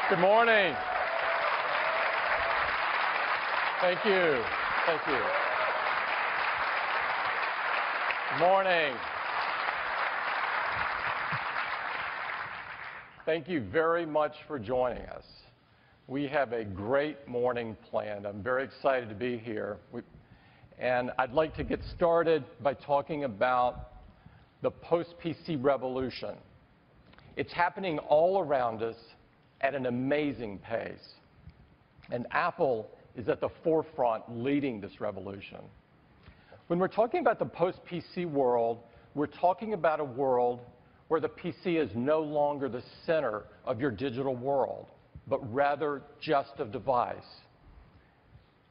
Good morning. Thank you. Thank you. Good morning. Thank you very much for joining us. We have a great morning planned. I'm very excited to be here. And I'd like to get started by talking about the post-PC revolution. It's happening all around us at an amazing pace. And Apple is at the forefront leading this revolution. When we're talking about the post-PC world, we're talking about a world where the PC is no longer the center of your digital world, but rather just a device.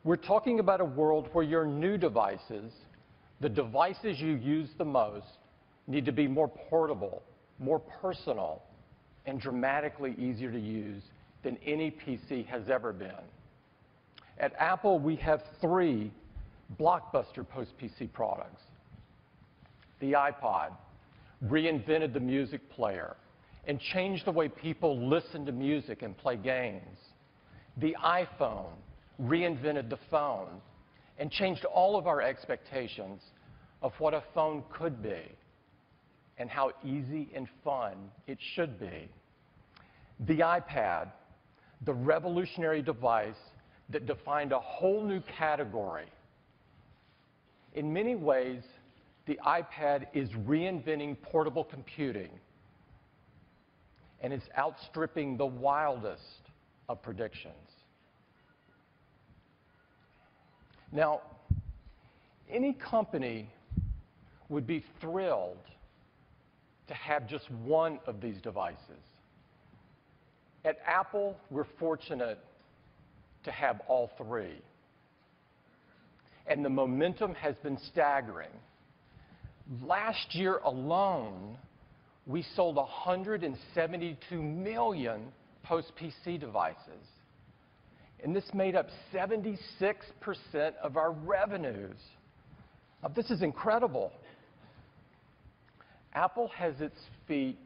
We're talking about a world where your new devices, the devices you use the most, need to be more portable, more personal, and dramatically easier to use than any PC has ever been. At Apple, we have three blockbuster post-PC products. The iPod reinvented the music player and changed the way people listen to music and play games. The iPhone reinvented the phone and changed all of our expectations of what a phone could be and how easy and fun it should be. The iPad, the revolutionary device that defined a whole new category. In many ways, the iPad is reinventing portable computing and is outstripping the wildest of predictions. Now, any company would be thrilled to have just one of these devices. At Apple, we're fortunate to have all three. And the momentum has been staggering. Last year alone, we sold 172 million post-PC devices. And this made up 76% of our revenues. Now, this is incredible. Apple has its feet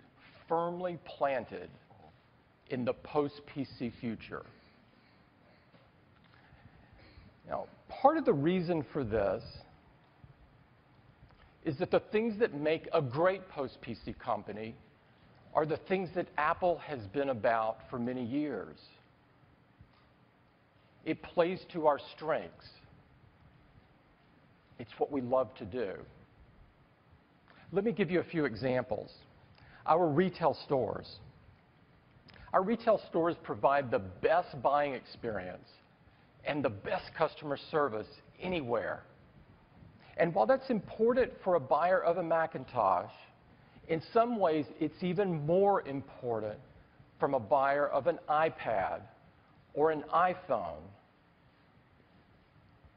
firmly planted in the post-PC future. Now, part of the reason for this is that the things that make a great post-PC company are the things that Apple has been about for many years. It plays to our strengths. It's what we love to do. Let me give you a few examples. Our retail stores. Our retail stores provide the best buying experience and the best customer service anywhere. And while that's important for a buyer of a Macintosh, in some ways it's even more important from a buyer of an iPad or an iPhone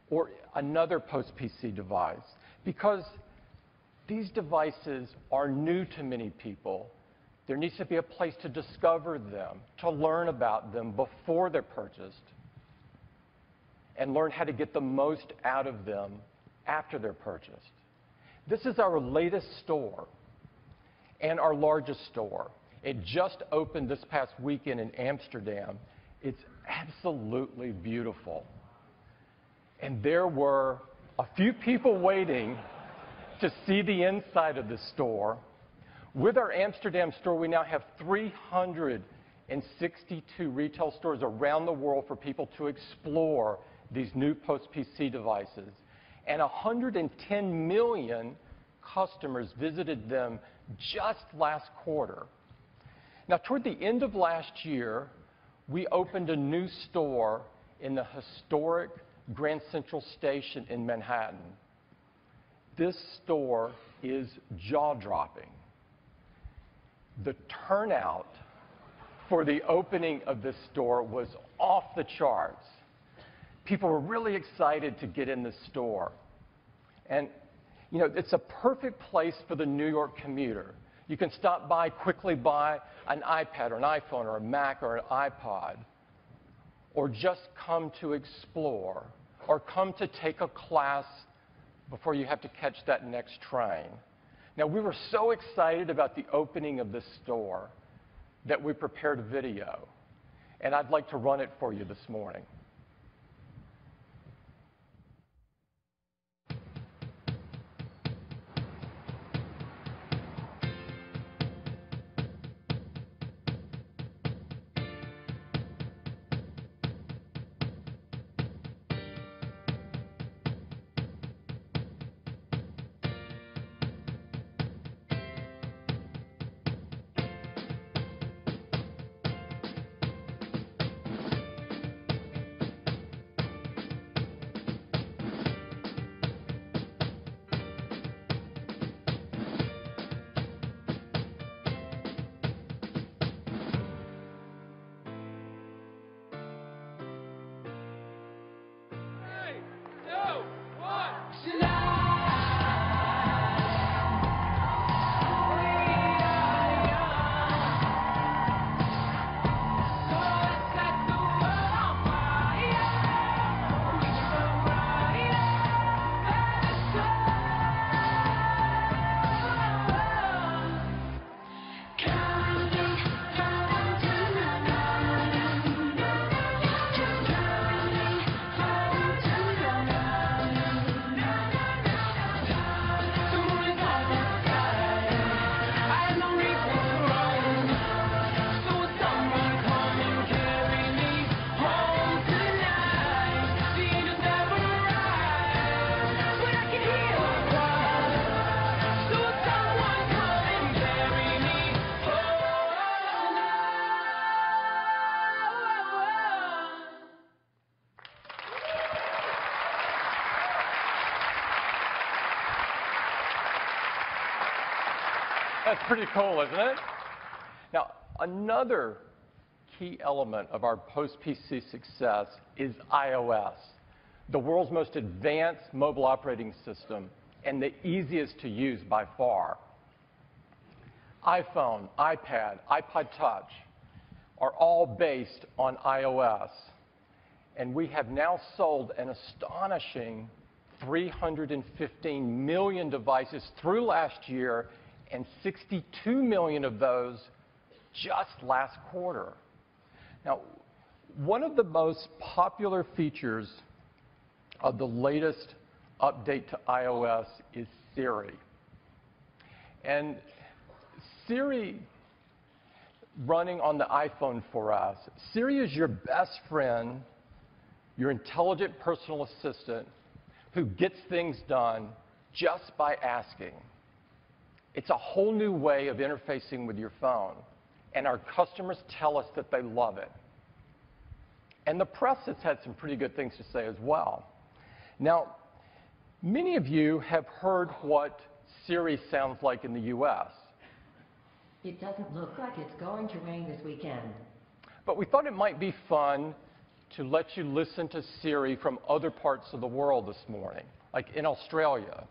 or another post-PC device, because these devices are new to many people. There needs to be a place to discover them, to learn about them before they're purchased, and learn how to get the most out of them after they're purchased. This is our latest store and our largest store. It just opened this past weekend in Amsterdam. It's absolutely beautiful. And there were a few people waiting to see the inside of the store. With our Amsterdam store, we now have 362 retail stores around the world for people to explore these new post-PC devices. And 110 million customers visited them just last quarter. Now, toward the end of last year, we opened a new store in the historic Grand Central Station in Manhattan. This store is jaw-dropping. The turnout for the opening of this store was off the charts. People were really excited to get in the store. And, you know, it's a perfect place for the New York commuter. You can stop by, quickly buy an iPad or an iPhone or a Mac or an iPod, or just come to explore, or come to take a class before you have to catch that next train. Now, we were so excited about the opening of this store that we prepared a video. and I'd like to run it for you this morning. That's pretty cool, isn't it? Now, another key element of our post-PC success is iOS, the world's most advanced mobile operating system and the easiest to use by far. iPhone, iPad, iPod Touch are all based on iOS, and we have now sold an astonishing 315 million devices through last year, and 62 million of those just last quarter. Now, one of the most popular features of the latest update to iOS is Siri. And Siri, running on the iPhone for us, Siri is your best friend, your intelligent personal assistant who gets things done just by asking. It's a whole new way of interfacing with your phone, and our customers tell us that they love it. And the press has had some pretty good things to say as well. Now, many of you have heard what Siri sounds like in the US. It doesn't look like it's going to rain this weekend. But we thought it might be fun to let you listen to Siri from other parts of the world this morning, like in Australia.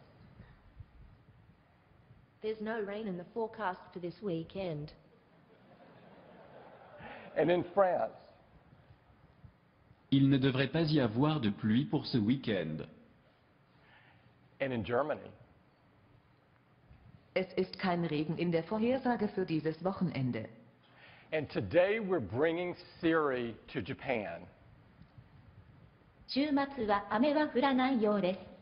There's no rain in the forecast for this weekend. And in France. Il ne devrait pas y avoir de pluie pour ce week-end. And in Germany. Es ist kein Regen in der Vorhersage für dieses Wochenende. And today we're bringing Siri to Japan. 週末は雨は降らないようです。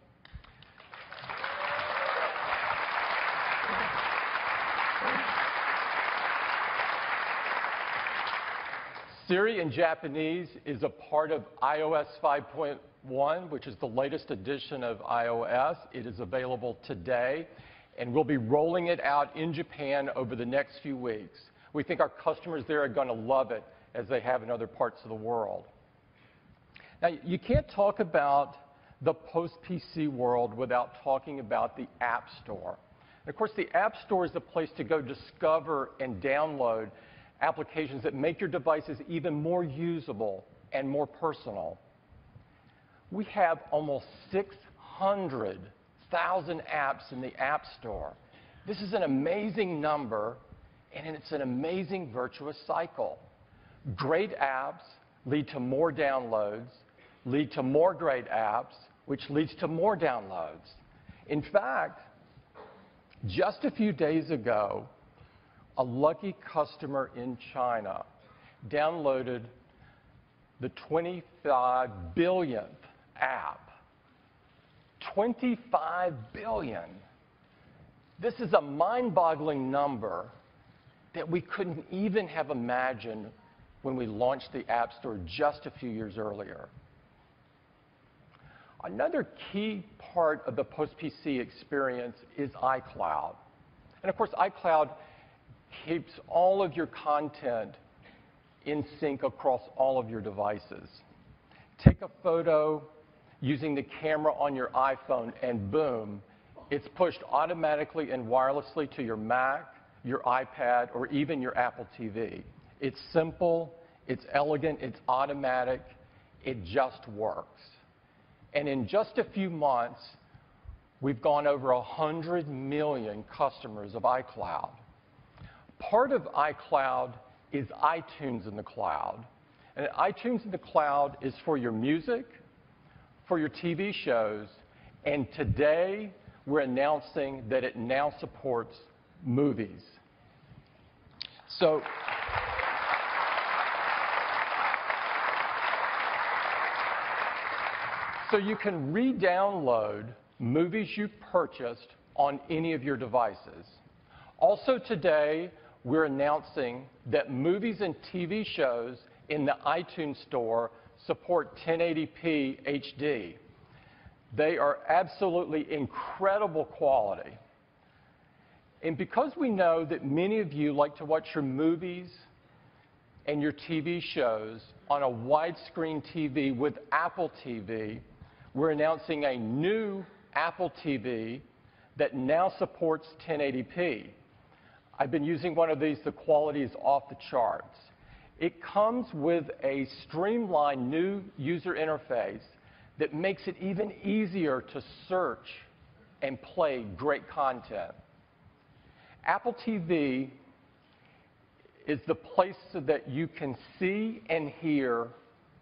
Siri in Japanese is a part of iOS 5.1, which is the latest edition of iOS. It is available today, and we'll be rolling it out in Japan over the next few weeks. We think our customers there are going to love it, as they have in other parts of the world. Now, you can't talk about the post-PC world without talking about the App Store. And of course, the App Store is the place to go discover and download applications that make your devices even more usable and more personal. We have almost 600,000 apps in the App Store. This is an amazing number, and it's an amazing virtuous cycle. Great apps lead to more downloads, lead to more great apps, which leads to more downloads. In fact, just a few days ago, a lucky customer in China downloaded the 25 billionth app. 25 billion. This is a mind-boggling number that we couldn't even have imagined when we launched the App Store just a few years earlier. Another key part of the post-PC experience is iCloud. And of course, iCloud keeps all of your content in sync across all of your devices. Take a photo using the camera on your iPhone and boom, it's pushed automatically and wirelessly to your Mac, your iPad, or even your Apple TV. It's simple, it's elegant, it's automatic, it just works. And in just a few months, we've gone over 100 million customers of iCloud. Part of iCloud is iTunes in the cloud. And iTunes in the cloud is for your music, for your TV shows, and today we're announcing that it now supports movies. So you can re-download movies you purchased on any of your devices. Also today, we're announcing that movies and TV shows in the iTunes Store support 1080p HD. They are absolutely incredible quality. And because we know that many of you like to watch your movies and your TV shows on a widescreen TV with Apple TV, we're announcing a new Apple TV that now supports 1080p. I've been using one of these. The quality is off the charts. It comes with a streamlined new user interface that makes it even easier to search and play great content. Apple TV is the place so that you can see and hear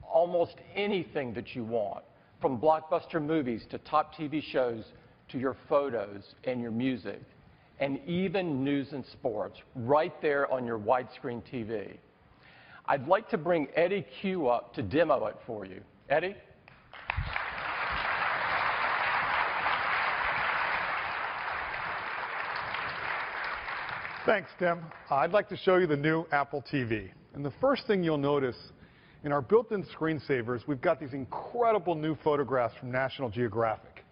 almost anything that you want, from blockbuster movies to top TV shows to your photos and your music, and even news and sports right there on your widescreen TV. I'd like to bring Eddie Q up to demo it for you. Eddie? Thanks, Tim. I'd like to show you the new Apple TV. And the first thing you'll notice, in our built-in screensavers, we've got these incredible new photographs from National Geographic.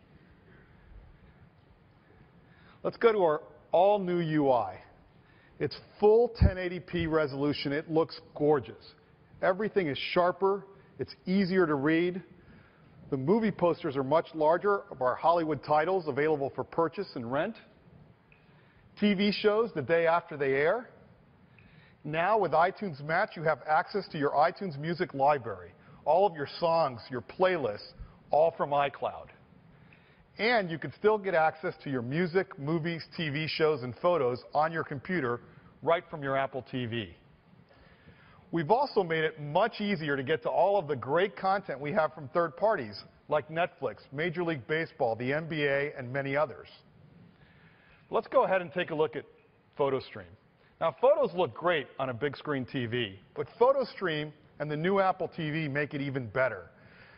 Let's go to our all-new UI. It's full 1080p resolution. It looks gorgeous. Everything is sharper. It's easier to read. The movie posters are much larger of our Hollywood titles available for purchase and rent. TV shows the day after they air. Now with iTunes Match, you have access to your iTunes music library, all of your songs, your playlists, all from iCloud. And you can still get access to your music, movies, TV shows, and photos on your computer right from your Apple TV. We've also made it much easier to get to all of the great content we have from third parties, like Netflix, Major League Baseball, the NBA, and many others. Let's go ahead and take a look at PhotoStream. Now, photos look great on a big screen TV, but PhotoStream and the new Apple TV make it even better.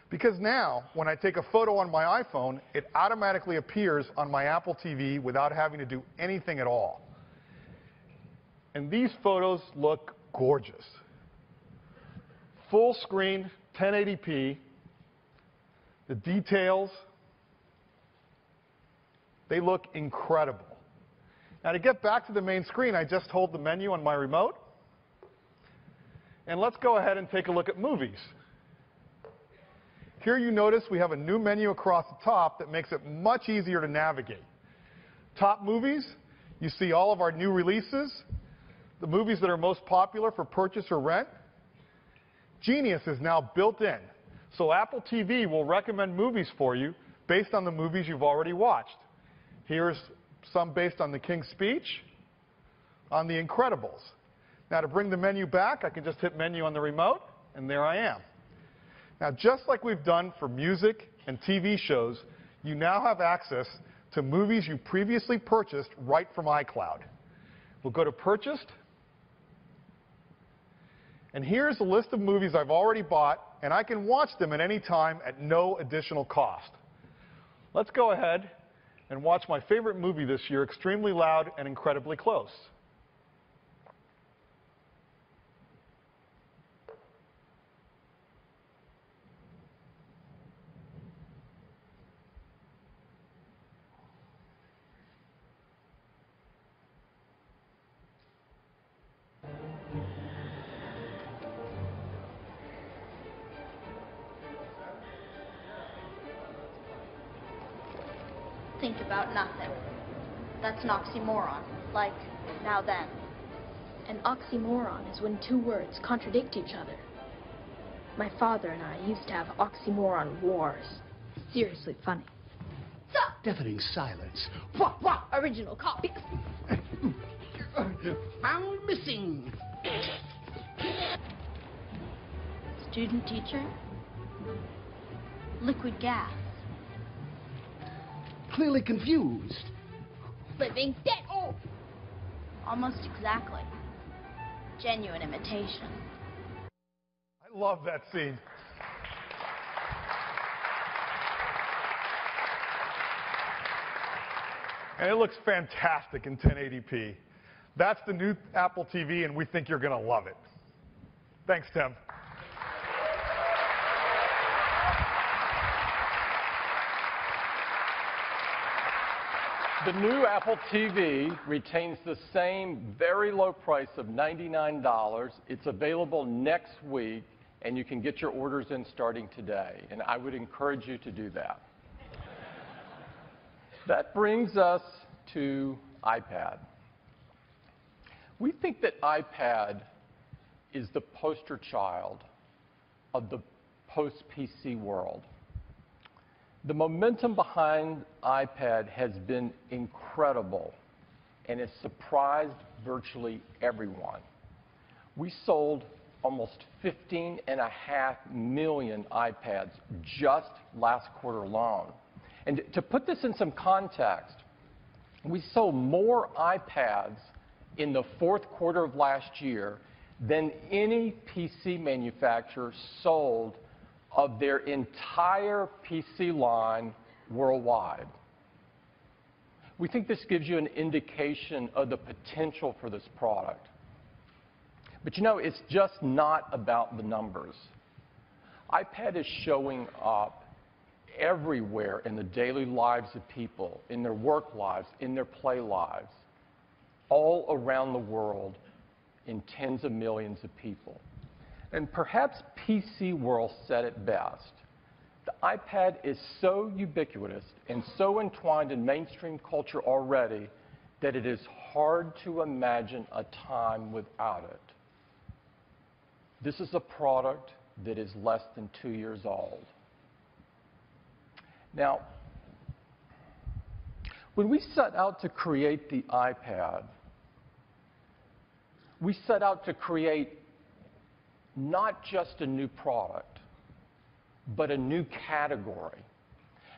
Because now, when I take a photo on my iPhone, it automatically appears on my Apple TV without having to do anything at all. And these photos look gorgeous. Full screen, 1080p, the details, they look incredible. Now, to get back to the main screen, I just hold the menu on my remote. And let's go ahead and take a look at movies. Here you notice we have a new menu across the top that makes it much easier to navigate. Top movies, you see all of our new releases, the movies that are most popular for purchase or rent. Genius is now built in, so Apple TV will recommend movies for you based on the movies you've already watched. Here's some based on The King's Speech, on The Incredibles. Now, to bring the menu back, I can just hit menu on the remote, and there I am. Now, just like we've done for music and TV shows, you now have access to movies you previously purchased right from iCloud. We'll go to Purchased, and here's a list of movies I've already bought and I can watch them at any time at no additional cost. Let's go ahead and watch my favorite movie this year, Extremely Loud and Incredibly Close. Think about nothing. That's an oxymoron, like now then. An oxymoron is when two words contradict each other. My father and I used to have oxymoron wars. Seriously funny. Deafening silence. Original copies. Found missing. Student teacher. Liquid gas. Clearly confused. Living dead. Oh! Almost exactly. Genuine imitation. I love that scene. And it looks fantastic in 1080p. That's the new Apple TV, and we think you're going to love it. Thanks, Tim. The new Apple TV retains the same very low price of $99. It's available next week, and you can get your orders in starting today. And I would encourage you to do that. That brings us to iPad. We think that iPad is the poster child of the post-PC world. The momentum behind iPad has been incredible, and it's surprised virtually everyone. We sold almost 15.5 million iPads just last quarter alone. And to put this in some context, we sold more iPads in the fourth quarter of last year than any PC manufacturer sold of their entire PC line worldwide. We think this gives you an indication of the potential for this product. But you know, it's just not about the numbers. iPad is showing up everywhere in the daily lives of people, in their work lives, in their play lives, all around the world in tens of millions of people. And perhaps PC World said it best. The iPad is so ubiquitous and so entwined in mainstream culture already that it is hard to imagine a time without it. This is a product that is less than 2 years old. Now, when we set out to create the iPad, we set out to create not just a new product, but a new category.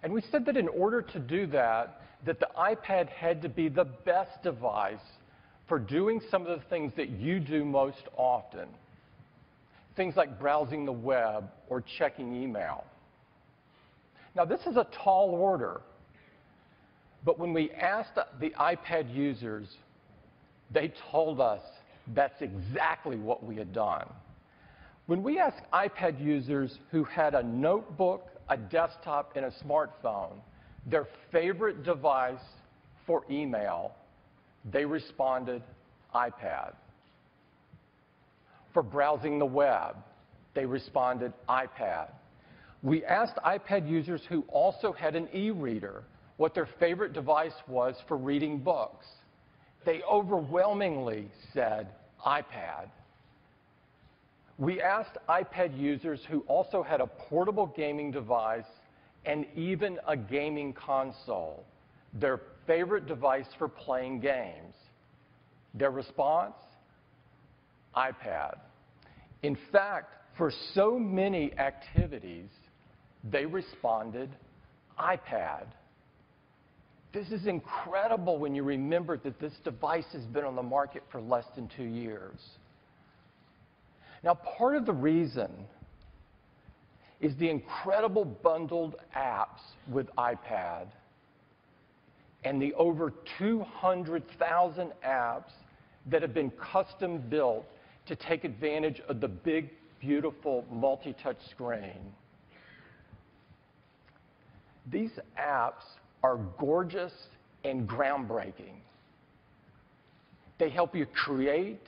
And we said that in order to do that, that the iPad had to be the best device for doing some of the things that you do most often. Things like browsing the web or checking email. Now, this is a tall order, but when we asked the iPad users, they told us that's exactly what we had done. When we asked iPad users who had a notebook, a desktop, and a smartphone, their favorite device for email, they responded iPad. For browsing the web, they responded iPad. We asked iPad users who also had an e-reader what their favorite device was for reading books. They overwhelmingly said iPad. We asked iPad users who also had a portable gaming device and even a gaming console, their favorite device for playing games. Their response? iPad. In fact, for so many activities, they responded iPad. This is incredible when you remember that this device has been on the market for less than 2 years. Now, part of the reason is the incredible bundled apps with iPad and the over 200,000 apps that have been custom built to take advantage of the big, beautiful multi-touch screen. These apps are gorgeous and groundbreaking. They help you create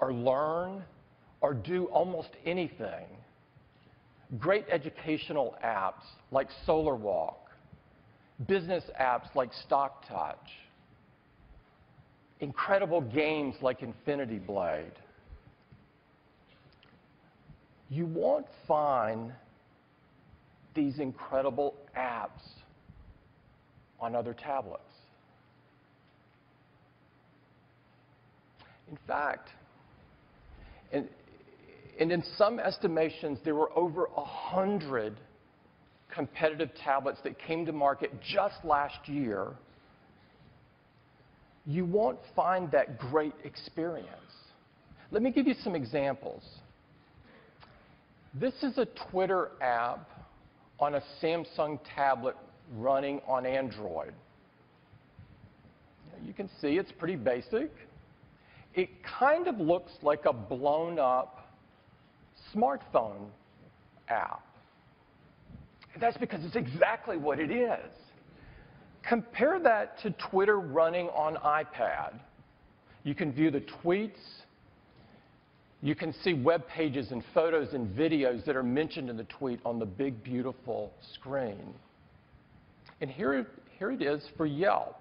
or learn or do almost anything. Great educational apps like SolarWalk, business apps like StockTouch, incredible games like Infinity Blade. You won't find these incredible apps on other tablets. In fact, and in some estimations, there were over 100 competitive tablets that came to market just last year. You won't find that great experience. Let me give you some examples. This is a Twitter app on a Samsung tablet running on Android. You can see it's pretty basic. It kind of looks like a blown-up smartphone app. And that's because it's exactly what it is. Compare that to Twitter running on iPad. You can view the tweets. You can see web pages and photos and videos that are mentioned in the tweet on the big, beautiful screen. And here it is for Yelp.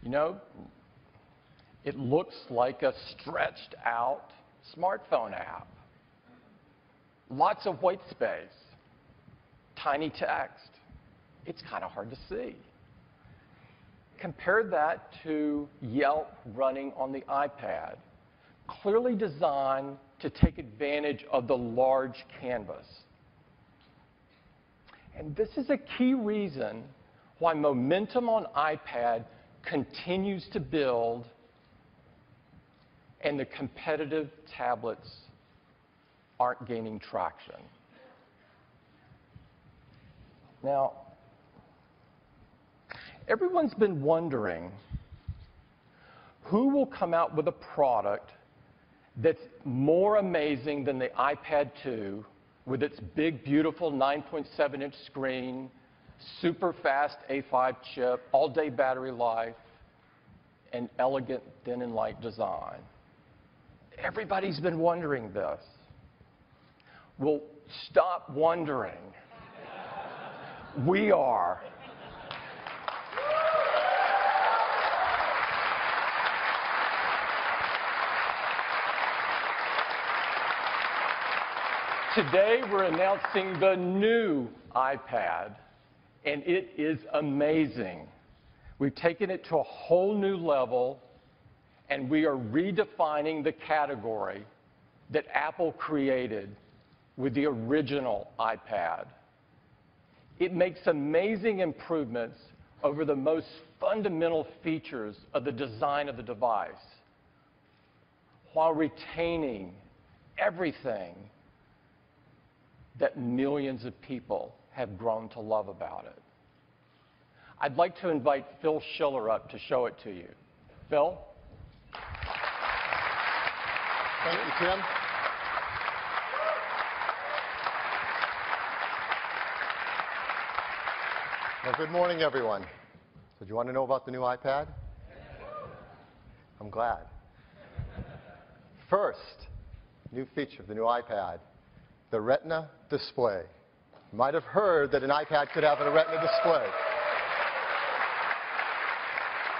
You know, it looks like a stretched out smartphone app. Lots of white space, tiny text. It's kind of hard to see. Compare that to Yelp running on the iPad, clearly designed to take advantage of the large canvas. And this is a key reason why momentum on iPad continues to build and the competitive tablets aren't gaining traction. Now, everyone's been wondering who will come out with a product that's more amazing than the iPad 2 with its big, beautiful 9.7-inch screen, super fast A5 chip, all-day battery life, and elegant thin and light design. Everybody's been wondering this. Well, stop wondering. We are. Today, we're announcing the new iPad, and it is amazing. We've taken it to a whole new level, and we are redefining the category that Apple created with the original iPad. It makes amazing improvements over the most fundamental features of the design of the device, while retaining everything that millions of people have grown to love about it. I'd like to invite Phil Schiller up to show it to you. Phil? Thank you, Tim. Well, good morning, everyone. So do you want to know about the new iPad? I'm glad. First, new feature of the new iPad, the Retina display. You might have heard that an iPad could have a Retina display.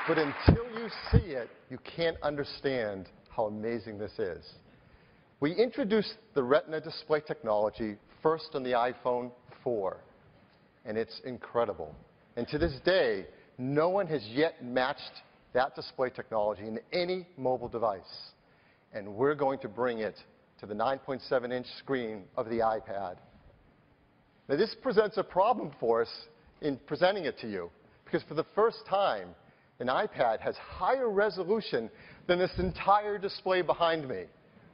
But until you see it, you can't understand how amazing this is. We introduced the Retina display technology first on the iPhone 4, and it's incredible. And to this day, no one has yet matched that display technology in any mobile device. And we're going to bring it to the 9.7-inch screen of the iPad. Now, this presents a problem for us in presenting it to you, because for the first time, an iPad has higher resolution than this entire display behind me.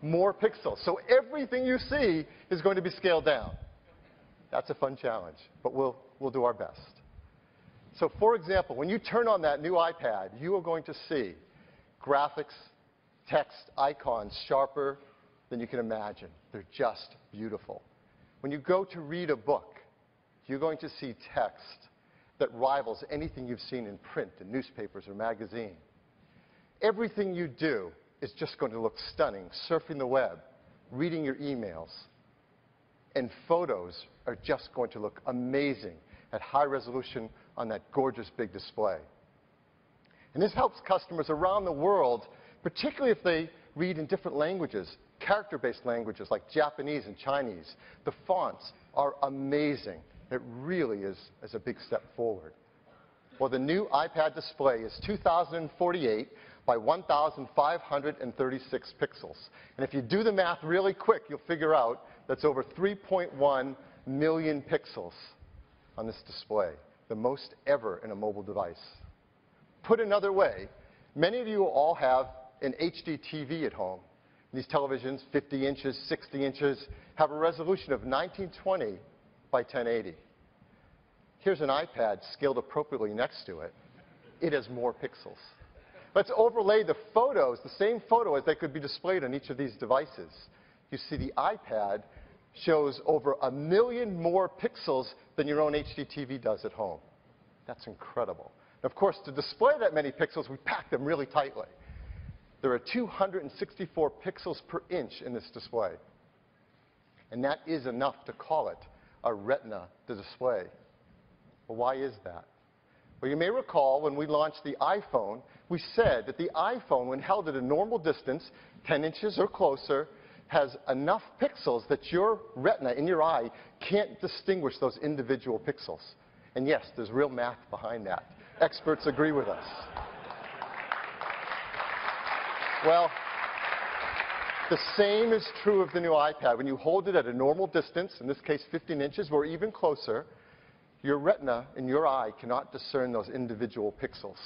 more pixels. So everything you see is going to be scaled down. That's a fun challenge, but we'll do our best. So for example, when you turn on that new iPad, you are going to see graphics, text, icons sharper than you can imagine. They're just beautiful. When you go to read a book, you're going to see text that rivals anything you've seen in print, in newspapers or magazine. Everything you do is just going to look stunning. Surfing the web, reading your emails, and photos are just going to look amazing at high resolution on that gorgeous big display. And this helps customers around the world, particularly if they read in different languages, character-based languages like Japanese and Chinese. The fonts are amazing. It really is a big step forward. Well, the new iPad display is 2048 by 1,536 pixels. And if you do the math really quick, you'll figure out that's over 3.1 million pixels on this display, the most ever in a mobile device. Put another way, many of you all have an HD TV at home. These televisions, 50 inches, 60 inches, have a resolution of 1920 by 1080. Here's an iPad scaled appropriately next to it. It has more pixels. Let's overlay the photos, the same photo as they could be displayed on each of these devices. You see the iPad shows over 1 million more pixels than your own HD TV does at home. That's incredible. And of course, to display that many pixels, we pack them really tightly. There are 264 pixels per inch in this display. And that is enough to call it a retina display. Well, why is that? Well, you may recall when we launched the iPhone, we said that the iPhone, when held at a normal distance, 10 inches or closer, has enough pixels that your retina in your eye can't distinguish those individual pixels. And yes, there's real math behind that. Experts agree with us. Well, the same is true of the new iPad. When you hold it at a normal distance, in this case 15 inches or even closer, your retina in your eye cannot discern those individual pixels.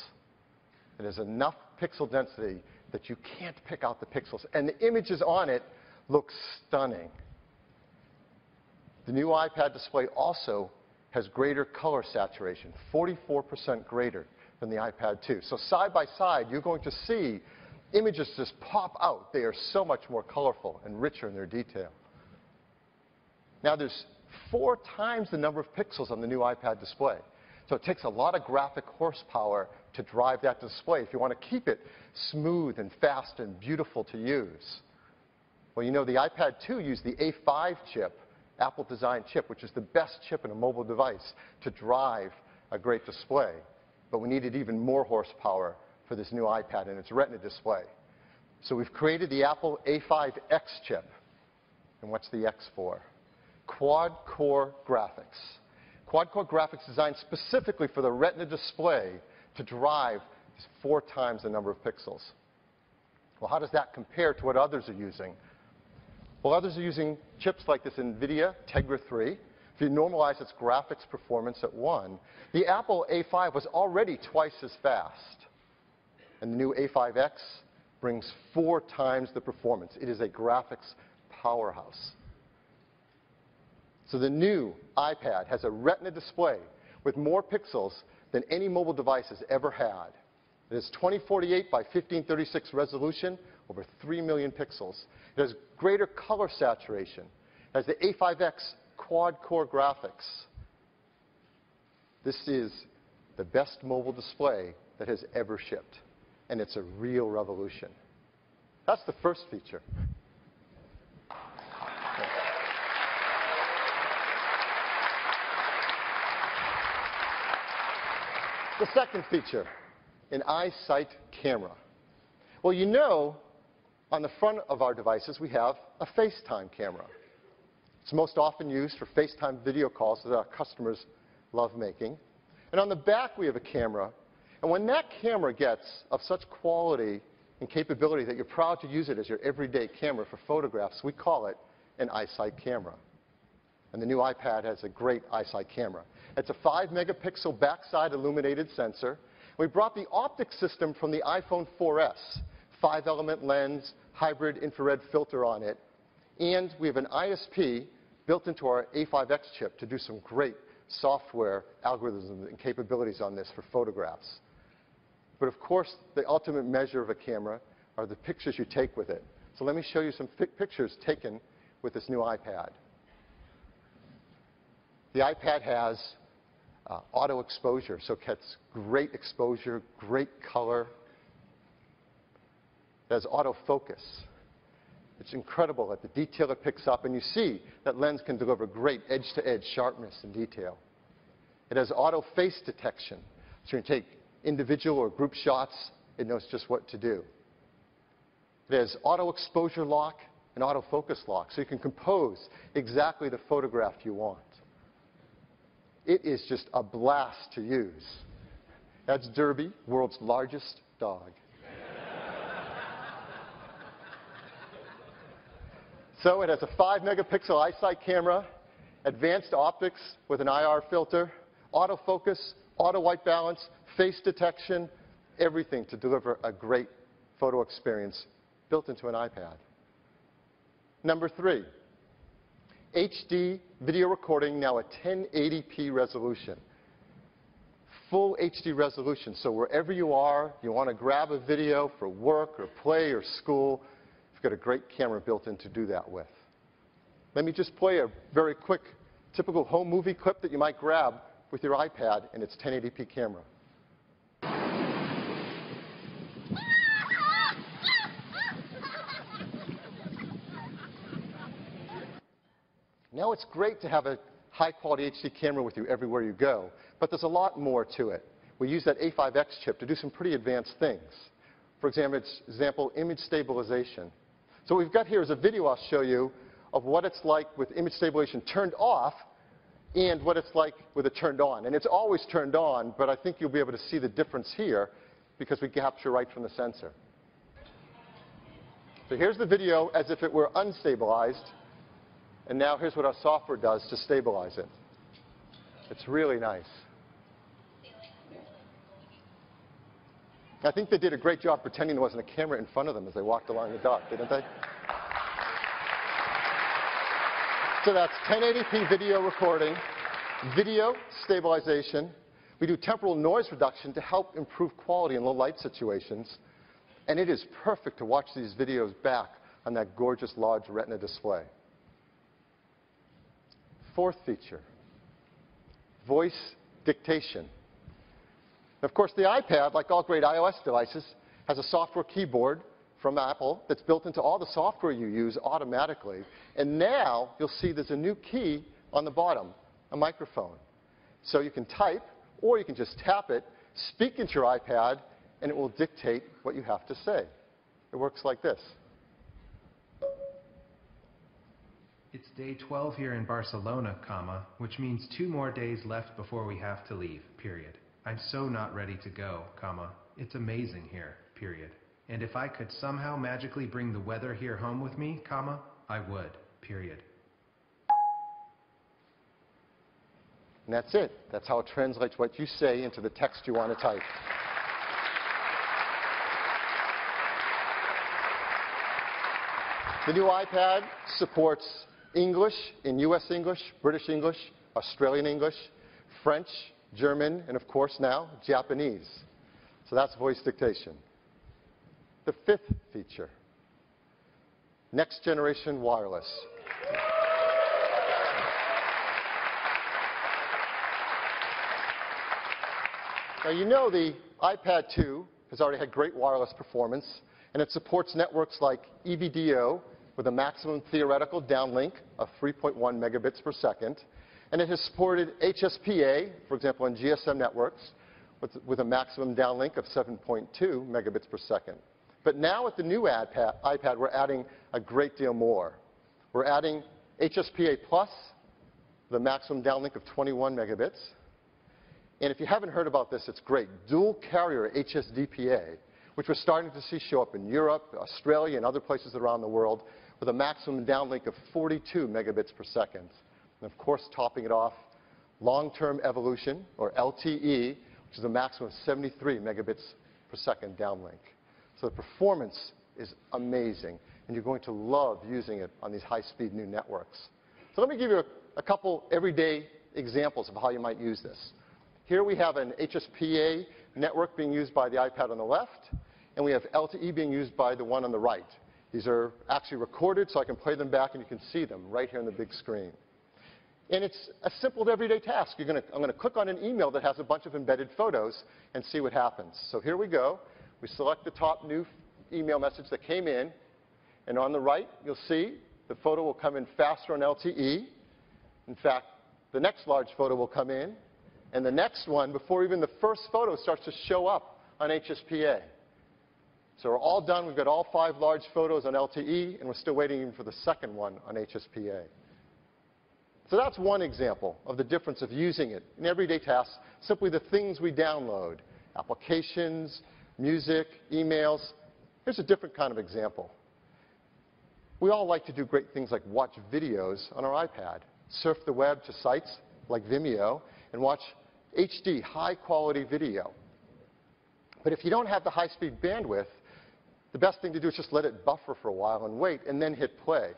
It has enough pixel density that you can't pick out the pixels. And the images on it look stunning. The new iPad display also has greater color saturation, 44% greater than the iPad 2. So side by side, you're going to see images just pop out. They are so much more colorful and richer in their detail. Now there's 4 times the number of pixels on the new iPad display. So it takes a lot of graphic horsepower to drive that display if you want to keep it smooth and fast and beautiful to use. Well, you know, the iPad 2 used the A5 chip, Apple designed chip, which is the best chip in a mobile device to drive a great display. But we needed even more horsepower for this new iPad and its Retina display. So we've created the Apple A5X chip. And what's the X for? Quad-core graphics. Quad-core graphics designed specifically for the Retina display to drive 4 times the number of pixels. Well, how does that compare to what others are using? Well, others are using chips like this NVIDIA Tegra 3. If you normalize its graphics performance at 1, the Apple A5 was already twice as fast. And the new A5X brings 4 times the performance. It is a graphics powerhouse. So the new iPad has a Retina display with more pixels than any mobile device has ever had. It has 2048 by 1536 resolution, over 3 million pixels. It has greater color saturation. It has the A5X quad-core graphics. This is the best mobile display that has ever shipped, and it's a real revolution. That's the first feature. The second feature, an eyesight camera. Well, you know, on the front of our devices, we have a FaceTime camera. It's most often used for FaceTime video calls that our customers love making. And on the back, we have a camera. And when that camera gets of such quality and capability that you're proud to use it as your everyday camera for photographs, we call it an eyesight camera. And the new iPad has a great eyesight camera. It's a 5-megapixel backside illuminated sensor. We brought the optic system from the iPhone 4S, 5-element lens, hybrid infrared filter on it, and we have an ISP built into our A5X chip to do some great software algorithms and capabilities on this for photographs. But of course, the ultimate measure of a camera are the pictures you take with it. So let me show you some pictures taken with this new iPad. The iPad has auto exposure, so it gets great exposure, great color. It has autofocus. It's incredible at the detail it picks up, and you see that lens can deliver great edge-to-edge sharpness and detail. It has auto face detection, so you can take individual or group shots, it knows just what to do. It has auto exposure lock and autofocus lock, so you can compose exactly the photograph you want. It is just a blast to use. That's Derby, world's largest dog. So it has a 5-megapixel eyesight camera, advanced optics with an IR filter, autofocus, auto white balance, face detection, everything to deliver a great photo experience built into an iPad. Number 3, HD video recording, now a 1080p resolution. Full HD resolution, so wherever you are, you want to grab a video for work or play or school, you've got a great camera built in to do that with. Let me just play a very quick, typical home movie clip that you might grab with your iPad and its 1080p camera. Now it's great to have a high-quality HD camera with you everywhere you go, but there's a lot more to it. We use that A5X chip to do some pretty advanced things. For example, image stabilization. So what we've got here is a video I'll show you of what it's like with image stabilization turned off and what it's like with it turned on. And it's always turned on, but I think you'll be able to see the difference here because we capture right from the sensor. So here's the video as if it were unstabilized. And now here's what our software does to stabilize it. It's really nice. I think they did a great job pretending there wasn't a camera in front of them as they walked along the dock, didn't they? So that's 1080p video recording, video stabilization. We do temporal noise reduction to help improve quality in low light situations. And it is perfect to watch these videos back on that gorgeous large retina display. 4th feature, voice dictation. Of course, the iPad, like all great iOS devices, has a software keyboard from Apple that's built into all the software you use automatically. And now you'll see there's a new key on the bottom, a microphone. So you can type, or you can just tap it, speak into your iPad, and it will dictate what you have to say. It works like this. It's day 12 here in Barcelona, which means 2 more days left before we have to leave, period. I'm so not ready to go, it's amazing here, period. And if I could somehow magically bring the weather here home with me, I would, period. And that's it. That's how it translates what you say into the text you want to type. The new iPad supports English in US English, British English, Australian English, French, German, and of course now, Japanese. So that's voice dictation. The 5th feature, next generation wireless. Now you know the iPad 2 has already had great wireless performance, and it supports networks like EVDO with a maximum theoretical downlink of 3.1 megabits per second. And it has supported HSPA, for example, on GSM networks, with a maximum downlink of 7.2 megabits per second. But now with the new iPad, we're adding a great deal more. We're adding HSPA Plus, the maximum downlink of 21 megabits. And if you haven't heard about this, it's great. Dual carrier HSDPA, which we're starting to see show up in Europe, Australia, and other places around the world, with a maximum downlink of 42 megabits per second. And of course, topping it off, long-term evolution, or LTE, which is a maximum of 73 megabits per second downlink. So the performance is amazing, and you're going to love using it on these high-speed new networks. So let me give you a couple everyday examples of how you might use this. Here we have an HSPA network being used by the iPad on the left, and we have LTE being used by the one on the right. These are actually recorded, so I can play them back and you can see them right here on the big screen. And it's a simple everyday task. I'm going to click on an email that has a bunch of embedded photos and see what happens. So here we go. We select the top new email message that came in, and on the right, you'll see the photo will come in faster on LTE. In fact, the next large photo will come in, and the next one, before even the first photo starts to show up on HSPA. So we're all done. We've got all 5 large photos on LTE, and we're still waiting for the second one on HSPA. So that's one example of the difference of using it in everyday tasks, simply the things we download, applications, music, emails. Here's a different kind of example. We all like to do great things like watch videos on our iPad, surf the web to sites like Vimeo, and watch HD, high-quality video. But if you don't have the high-speed bandwidth, the best thing to do is just let it buffer for a while and wait, and then hit play.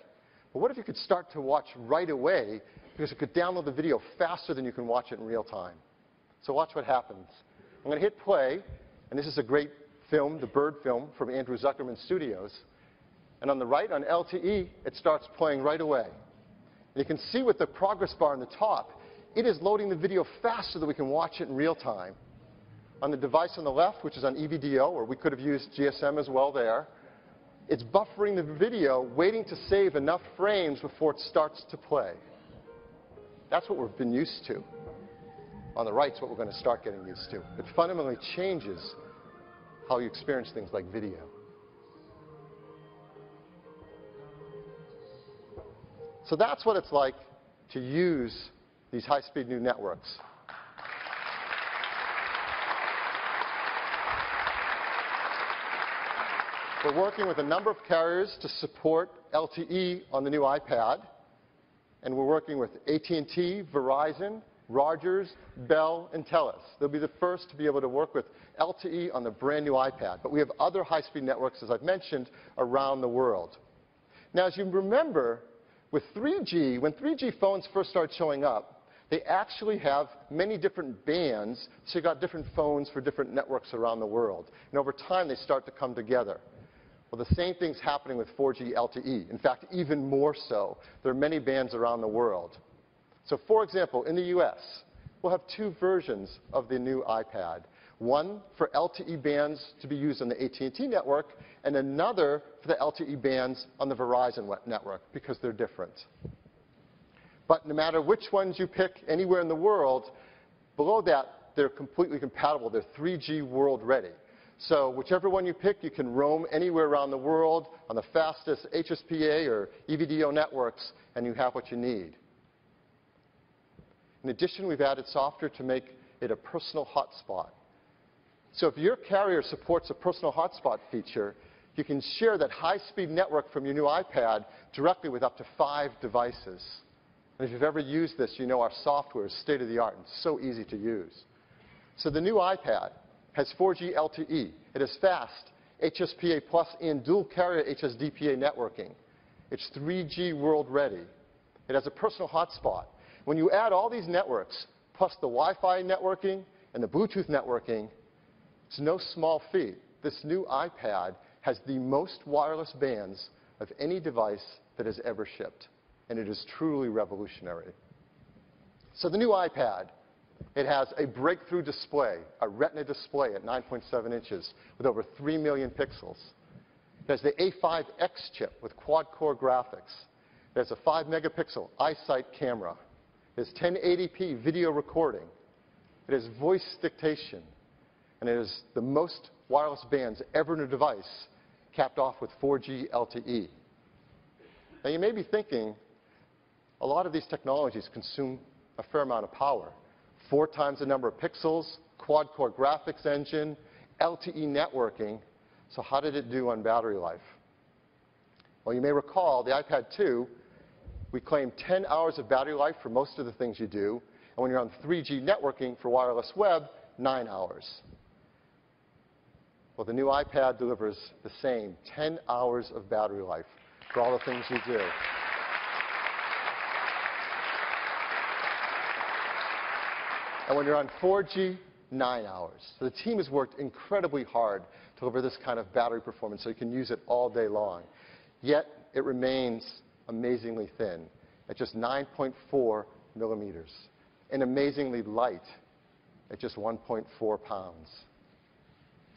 But what if you could start to watch right away, because you could download the video faster than you can watch it in real time? So watch what happens. I'm going to hit play, and this is a great film, the Bird film from Andrew Zuckerman Studios. And on the right, on LTE, it starts playing right away. And you can see with the progress bar on the top, it is loading the video faster than we can watch it in real time. On the device on the left, which is on EVDO, or we could have used GSM as well there, it's buffering the video, waiting to save enough frames before it starts to play. That's what we've been used to. On the right is what we're going to start getting used to. It fundamentally changes how you experience things like video. So that's what it's like to use these high-speed new networks. We're working with a number of carriers to support LTE on the new iPad, and we're working with AT&T, Verizon, Rogers, Bell, and TELUS. They'll be the first to be able to work with LTE on the brand new iPad, but we have other high-speed networks, as I've mentioned, around the world. Now, as you remember, with 3G, when 3G phones first started showing up, they actually have many different bands, so you got different phones for different networks around the world. And over time, they start to come together. Well, the same thing's happening with 4G LTE. In fact, even more so. There are many bands around the world. So, for example, in the US, we'll have 2 versions of the new iPad. One for LTE bands to be used on the AT&T network, and another for the LTE bands on the Verizon network, because they're different. But no matter which ones you pick anywhere in the world, below that, they're completely compatible. They're 3G world ready. So whichever one you pick, you can roam anywhere around the world on the fastest HSPA or EVDO networks, and you have what you need. In addition, we've added software to make it a personal hotspot. So if your carrier supports a personal hotspot feature, you can share that high-speed network from your new iPad directly with up to 5 devices. And if you've ever used this, you know our software is state-of-the-art and so easy to use. So the new iPad has 4G LTE. It has fast HSPA Plus and dual carrier HSDPA networking. It's 3G world ready. It has a personal hotspot. When you add all these networks, plus the Wi-Fi networking and the Bluetooth networking, it's no small feat. This new iPad has the most wireless bands of any device that has ever shipped. And it is truly revolutionary. So the new iPad, it has a breakthrough display, a Retina display at 9.7 inches with over 3 million pixels. It has the A5X chip with quad-core graphics. It has a 5-megapixel iSight camera. It has 1080p video recording. It has voice dictation. And it has the most wireless bands ever in a device, capped off with 4G LTE. Now, you may be thinking, a lot of these technologies consume a fair amount of power. 4 times the number of pixels, quad-core graphics engine, LTE networking. So how did it do on battery life? Well, you may recall the iPad 2, we claim 10 hours of battery life for most of the things you do. And when you're on 3G networking for wireless web, 9 hours. Well, the new iPad delivers the same 10 hours of battery life for all the things you do. And when you're on 4G, 9 hours. So the team has worked incredibly hard to deliver this kind of battery performance so you can use it all day long. Yet, it remains amazingly thin at just 9.4 millimeters and amazingly light at just 1.4 pounds.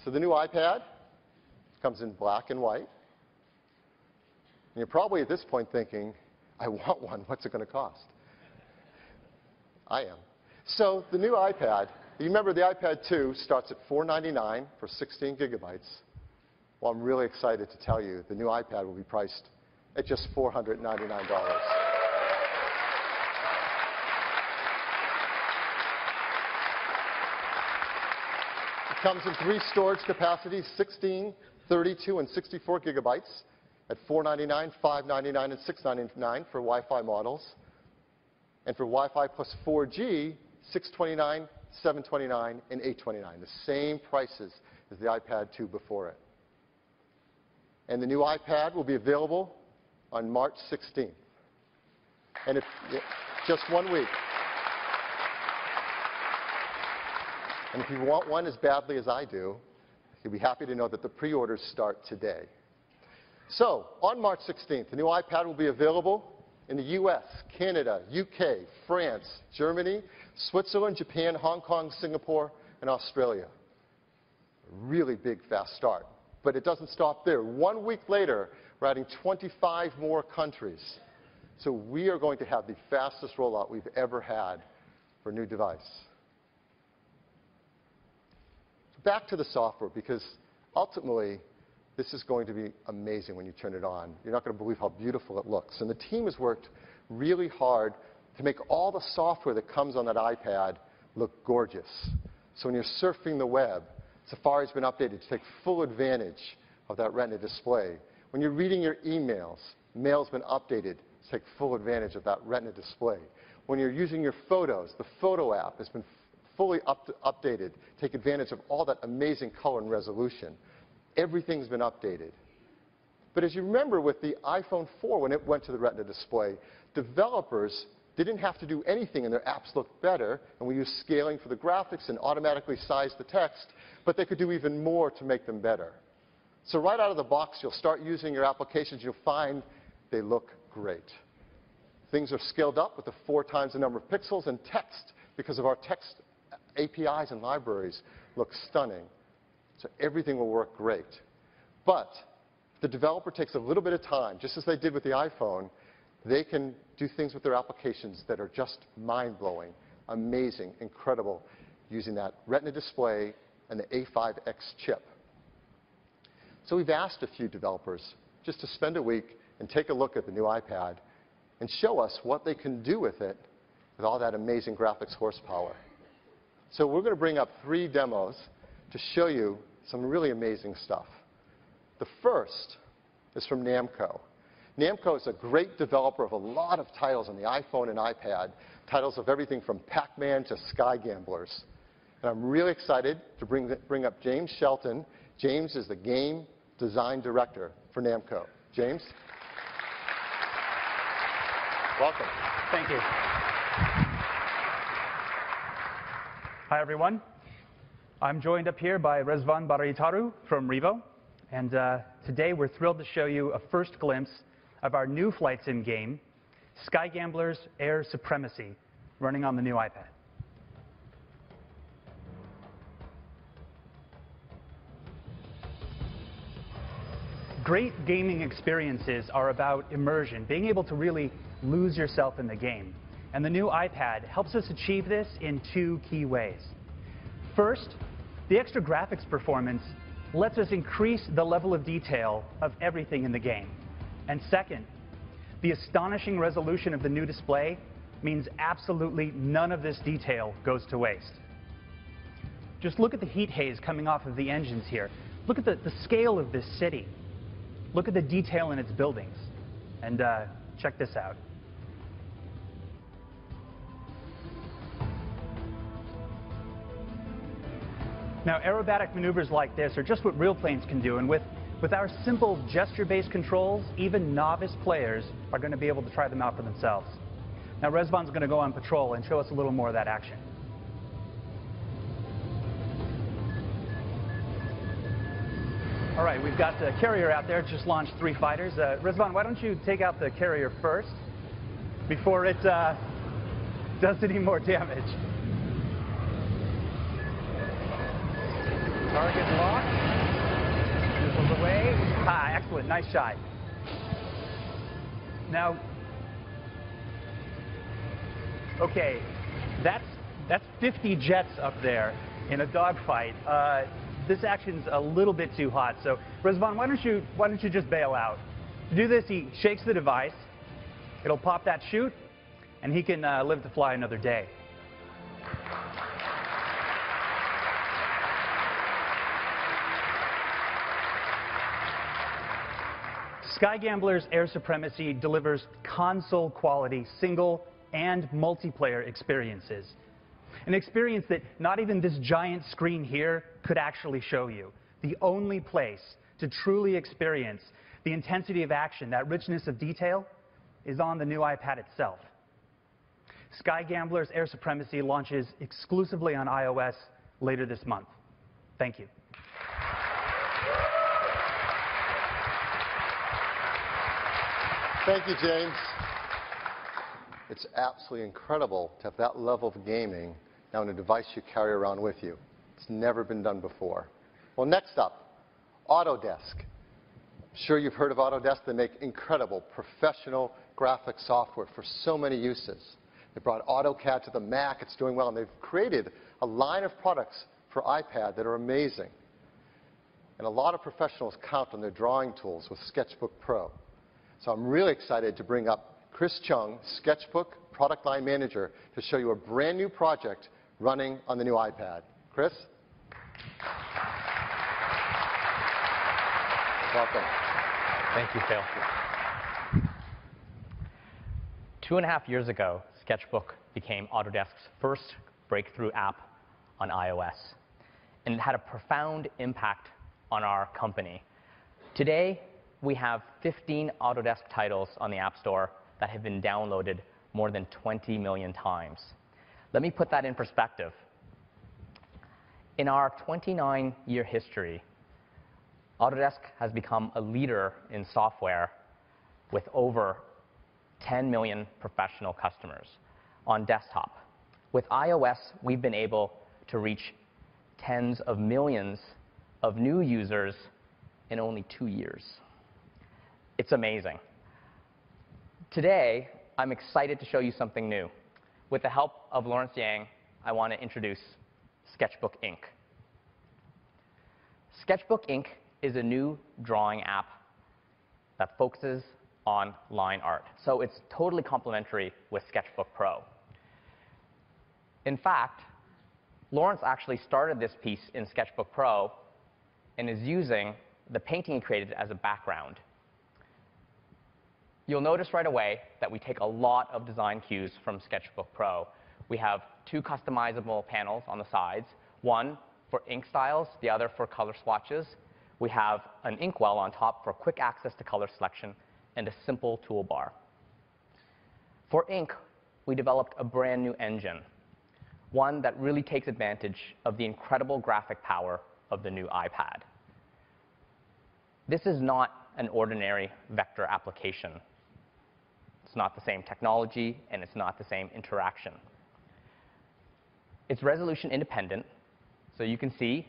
So the new iPad comes in black and white. And you're probably at this point thinking, I want one, what's it going to cost? I am. So the new iPad, you remember the iPad 2 starts at $499 for 16 gigabytes. Well, I'm really excited to tell you the new iPad will be priced at just $499. It comes in 3 storage capacities, 16, 32, and 64 gigabytes at $499, $599, and $699 for Wi-Fi models. And for Wi-Fi plus 4G, $629, $729, and $829, the same prices as the iPad 2 before it. And the new iPad will be available on March 16th. And it's just 1 week. And if you want one as badly as I do, you'll be happy to know that the pre-orders start today. So, on March 16th, the new iPad will be available in the US, Canada, UK, France, Germany, Switzerland, Japan, Hong Kong, Singapore, and Australia. A really big, fast start. But it doesn't stop there. 1 week later, we're adding 25 more countries. So we are going to have the fastest rollout we've ever had for a new device. Back to the software, because ultimately, this is going to be amazing when you turn it on. You're not going to believe how beautiful it looks. And the team has worked really hard to make all the software that comes on that iPad look gorgeous. So when you're surfing the web, Safari's been updated to take full advantage of that Retina display. When you're reading your emails, Mail's been updated to take full advantage of that Retina display. When you're using your photos, the Photo app has been fully updated to take advantage of all that amazing color and resolution. Everything's been updated. But as you remember with the iPhone 4, when it went to the Retina display, developers didn't have to do anything and their apps looked better, and we used scaling for the graphics and automatically sized the text, but they could do even more to make them better. So right out of the box, you'll start using your applications, you'll find they look great. Things are scaled up with the 4 times the number of pixels, and text, because of our text APIs and libraries, look stunning. So everything will work great. But if the developer takes a little bit of time, just as they did with the iPhone, they can do things with their applications that are just mind-blowing, amazing, incredible, using that Retina display and the A5X chip. So we've asked a few developers just to spend a week and take a look at the new iPad and show us what they can do with it with all that amazing graphics horsepower. So we're going to bring up 3 demos to show you some really amazing stuff. The first is from Namco. Namco is a great developer of a lot of titles on the iPhone and iPad, titles of everything from Pac-Man to Sky Gamblers. And I'm really excited to bring up James Shelton. James is the game design director for Namco. James? Welcome. Thank you. Hi, everyone. I'm joined up here by Rezvan Baraytaru from Revo. And today we're thrilled to show you a first glimpse of our new flight sim game, Sky Gamblers Air Supremacy, running on the new iPad. Great gaming experiences are about immersion, being able to really lose yourself in the game. And the new iPad helps us achieve this in 2 key ways. First, the extra graphics performance lets us increase the level of detail of everything in the game. And second, the astonishing resolution of the new display means absolutely none of this detail goes to waste. Just look at the heat haze coming off of the engines here. Look at the scale of this city. Look at the detail in its buildings. And check this out. Now, aerobatic maneuvers like this are just what real planes can do, and with our simple gesture-based controls, even novice players are going to be able to try them out for themselves. Now, Rezvan's going to go on patrol and show us a little more of that action. All right, we've got the carrier out there. Just launched 3 fighters. Rezvan, why don't you take out the carrier first before it does any more damage? Target locked. Missiles away. Ah, excellent. Nice shot. Now, okay, that's 50 jets up there in a dogfight. This action's a little bit too hot, so Rezvan, why don't you just bail out? To do this, he shakes the device. It'll pop that chute, and he can live to fly another day. Sky Gambler's Air Supremacy delivers console-quality single and multiplayer experiences. An experience that not even this giant screen here could actually show you. The only place to truly experience the intensity of action, that richness of detail, is on the new iPad itself. Sky Gambler's Air Supremacy launches exclusively on iOS later this month. Thank you. Thank you, James. It's absolutely incredible to have that level of gaming now on a device you carry around with you. It's never been done before. Well, next up, Autodesk. I'm sure you've heard of Autodesk. They make incredible professional graphic software for so many uses. They brought AutoCAD to the Mac. It's doing well, and they've created a line of products for iPad that are amazing. And a lot of professionals count on their drawing tools with Sketchbook Pro. So I'm really excited to bring up Chris Chung, Sketchbook Product Line Manager, to show you a brand new project running on the new iPad. Chris? Welcome. Thank you, Phil. 2.5 years ago, Sketchbook became Autodesk's first breakthrough app on iOS, and it had a profound impact on our company. Today, we have 15 Autodesk titles on the App Store that have been downloaded more than 20 million times. Let me put that in perspective. In our 29-year history, Autodesk has become a leader in software with over 10 million professional customers on desktop. With iOS, we've been able to reach tens of millions of new users in only 2 years. It's amazing. Today, I'm excited to show you something new. With the help of Lawrence Yang, I want to introduce Sketchbook Ink. Sketchbook Ink is a new drawing app that focuses on line art. So it's totally complementary with Sketchbook Pro. In fact, Lawrence actually started this piece in Sketchbook Pro and is using the painting he created as a background. You'll notice right away that we take a lot of design cues from Sketchbook Pro. We have 2 customizable panels on the sides, one for ink styles, the other for color swatches. We have an inkwell on top for quick access to color selection and a simple toolbar. For ink, we developed a brand new engine, one that really takes advantage of the incredible graphic power of the new iPad. This is not an ordinary vector application. It's not the same technology, and it's not the same interaction. It's resolution independent, so you can see,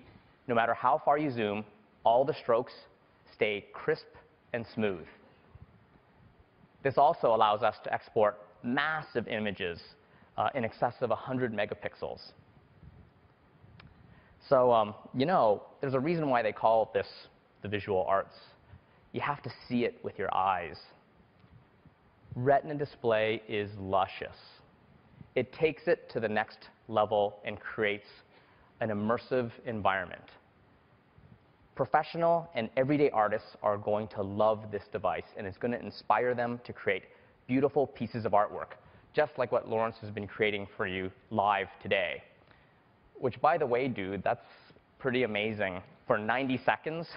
no matter how far you zoom, all the strokes stay crisp and smooth. This also allows us to export massive images in excess of 100 megapixels. So, you know, there's a reason why they call this the visual arts. You have to see it with your eyes. Retina display is luscious. It takes it to the next level and creates an immersive environment. Professional and everyday artists are going to love this device, and it's going to inspire them to create beautiful pieces of artwork, just like what Lawrence has been creating for you live today. Which, by the way, dude, that's pretty amazing. For 90 seconds,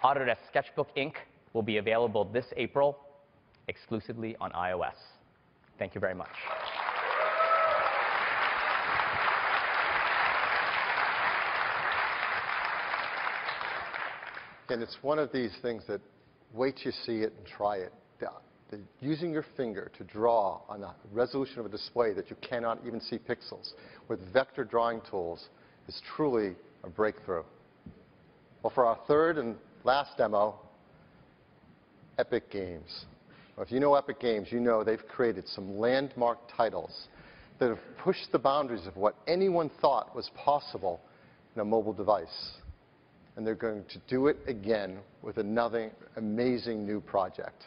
Autodesk Sketchbook Ink will be available this April exclusively on iOS. Thank you very much. And it's one of these things that wait till you see it and try it. Using your finger to draw on the resolution of a display that you cannot even see pixels with vector drawing tools is truly a breakthrough. Well, for our third and last demo, Epic Games. Well, if you know Epic Games, you know they've created some landmark titles that have pushed the boundaries of what anyone thought was possible in a mobile device. And they're going to do it again with another amazing new project.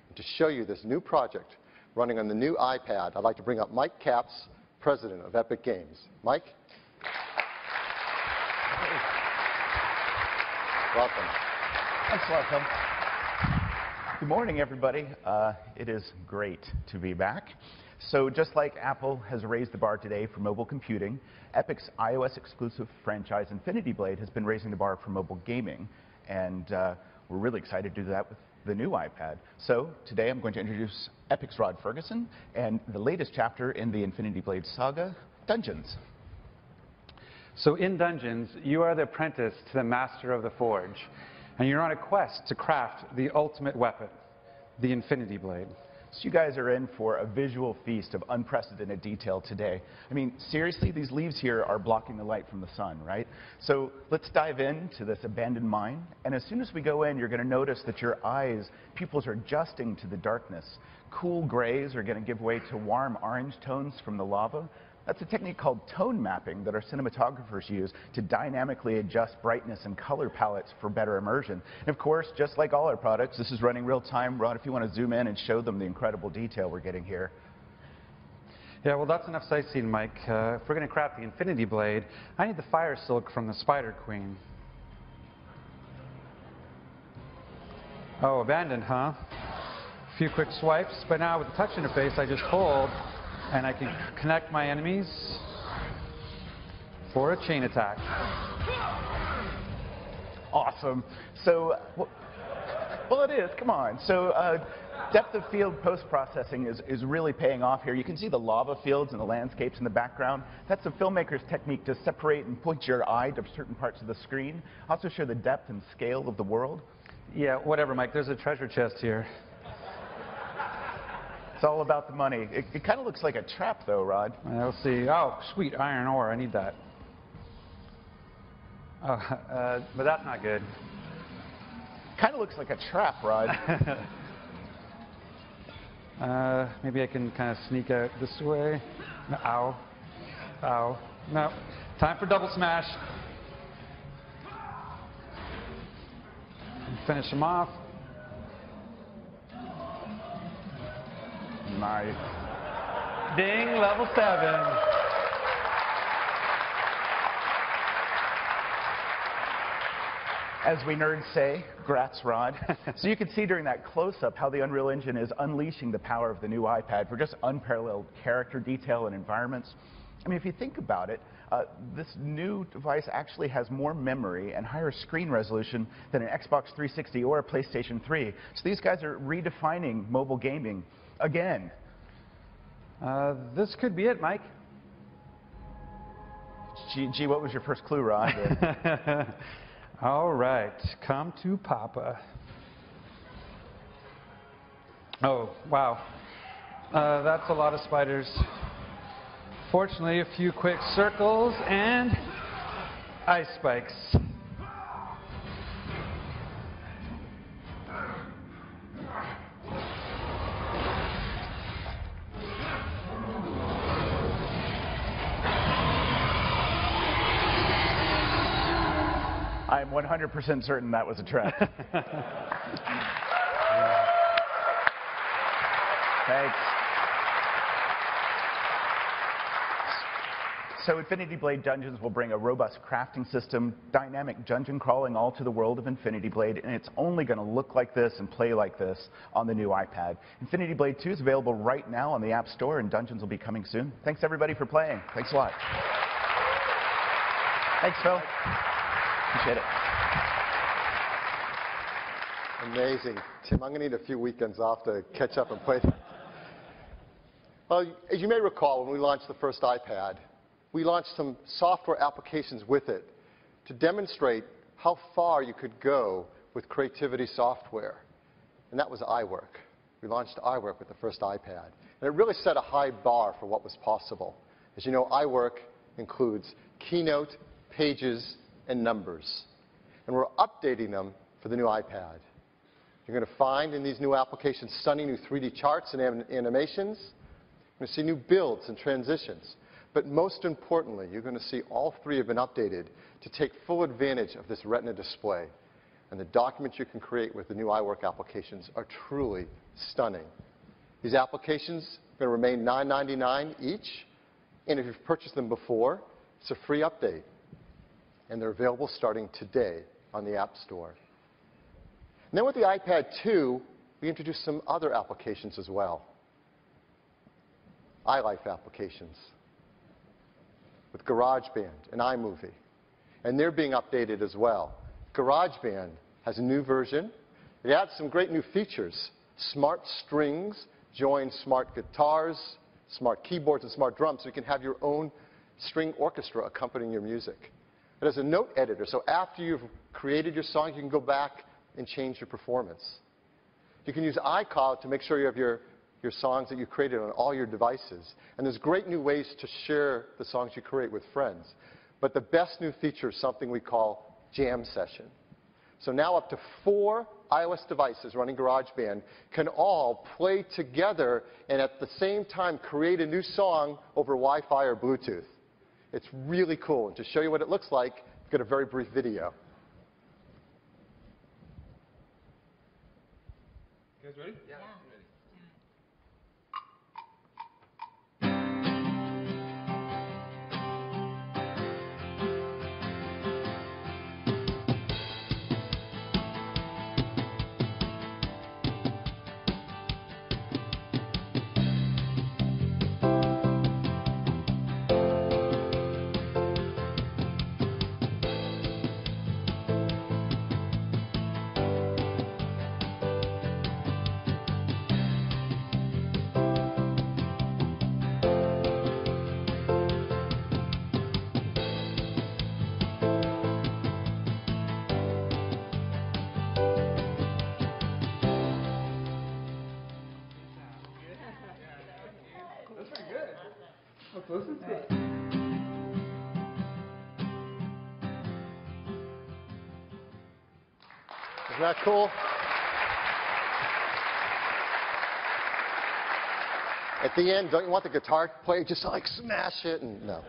And to show you this new project running on the new iPad, I'd like to bring up Mike Capps, president of Epic Games. Mike? Welcome. Thanks a lot, Tom. Good morning, everybody. It is great to be back. So just like Apple has raised the bar today for mobile computing, Epic's iOS-exclusive franchise Infinity Blade has been raising the bar for mobile gaming. And we're really excited to do that with the new iPad. So today I'm going to introduce Epic's Rod Ferguson and the latest chapter in the Infinity Blade saga, Dungeons. So in Dungeons, you are the apprentice to the master of the forge, and you're on a quest to craft the ultimate weapon, the Infinity Blade. So you guys are in for a visual feast of unprecedented detail today. I mean, seriously, these leaves here are blocking the light from the sun, right? So let's dive into this abandoned mine. And as soon as we go in, you're going to notice that your pupils are adjusting to the darkness. Cool grays are going to give way to warm orange tones from the lava. That's a technique called tone mapping that our cinematographers use to dynamically adjust brightness and color palettes for better immersion. And of course, just like all our products, this is running real time. Rod, if you want to zoom in and show them the incredible detail we're getting here. Yeah, well, that's enough sightseeing, Mike. If we're going to craft the Infinity Blade, I need the fire silk from the Spider Queen. Oh, abandoned, huh? A few quick swipes, but now with the touch interface, I just hold, and I can connect my enemies for a chain attack. Awesome. So, well, it is. Come on. So, depth of field post-processing is really paying off here. You can see the lava fields and the landscapes in the background. That's a filmmaker's technique to separate and point your eye to certain parts of the screen. Also show the depth and scale of the world. Yeah, whatever, Mike. There's a treasure chest here. It's all about the money. It kind of looks like a trap, though, Rod. Let's see. Oh, sweet iron ore. I need that. Oh, but that's not good. Kind of looks like a trap, Rod. Maybe I can kind of sneak out this way. No, ow. Ow. No. Time for double smash. Finish him off. Nice. Ding, level 7. As we nerds say, grats, Rod. So you can see during that close-up how the Unreal Engine is unleashing the power of the new iPad for just unparalleled character detail and environments. I mean, if you think about it, this new device actually has more memory and higher screen resolution than an Xbox 360 or a PlayStation 3. So these guys are redefining mobile gaming again. This could be it, Mike. Gee, what was your first clue, Rod? All right, come to Papa. Oh, wow. That's a lot of spiders. Fortunately, a few quick circles and ice spikes. I'm 100% certain that was a trap. Thanks. So Infinity Blade Dungeons will bring a robust crafting system, dynamic dungeon crawling all to the world of Infinity Blade, and it's only going to look like this and play like this on the new iPad. Infinity Blade 2 is available right now on the App Store, and Dungeons will be coming soon. Thanks everybody for playing. Thanks a lot. Thanks, Phil. Appreciate it. Amazing. Tim, I'm going to need a few weekends off to catch up and play that. Well, as you may recall, when we launched the first iPad, we launched some software applications with it to demonstrate how far you could go with creativity software. And that was iWork. We launched iWork with the first iPad. And it really set a high bar for what was possible. As you know, iWork includes Keynote, Pages, and Numbers. And we're updating them for the new iPad. You're going to find in these new applications stunning new 3D charts and animations. You're going to see new builds and transitions. But most importantly, you're going to see all three have been updated to take full advantage of this Retina display. And the documents you can create with the new iWork applications are truly stunning. These applications are going to remain $9.99 each. And if you've purchased them before, it's a free update. And they're available starting today on the App Store. And then with the iPad 2, we introduced some other applications as well. iLife applications with GarageBand and iMovie. And they're being updated as well. GarageBand has a new version. It adds some great new features. Smart strings join smart guitars, smart keyboards, and smart drums, so you can have your own string orchestra accompanying your music. It has a note editor, so after you've created your song, you can go back and change your performance. You can use iCloud to make sure you have your songs that you created on all your devices. And there's great new ways to share the songs you create with friends. But the best new feature is something we call Jam Session. So now up to 4 iOS devices running GarageBand can all play together and at the same time create a new song over Wi-Fi or Bluetooth. It's really cool. And to show you what it looks like, I've got a very brief video. You guys ready? Yeah. Isn't that cool? At the end, don't you want the guitar player just to like smash it? And no.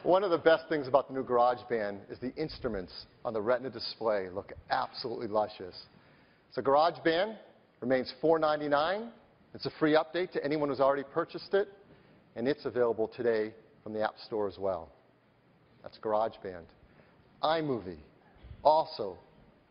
One of the best things about the new GarageBand is the instruments on the Retina display look absolutely luscious. So GarageBand remains $4.99. It's a free update to anyone who's already purchased it, and it's available today from the App Store as well. That's GarageBand. iMovie, also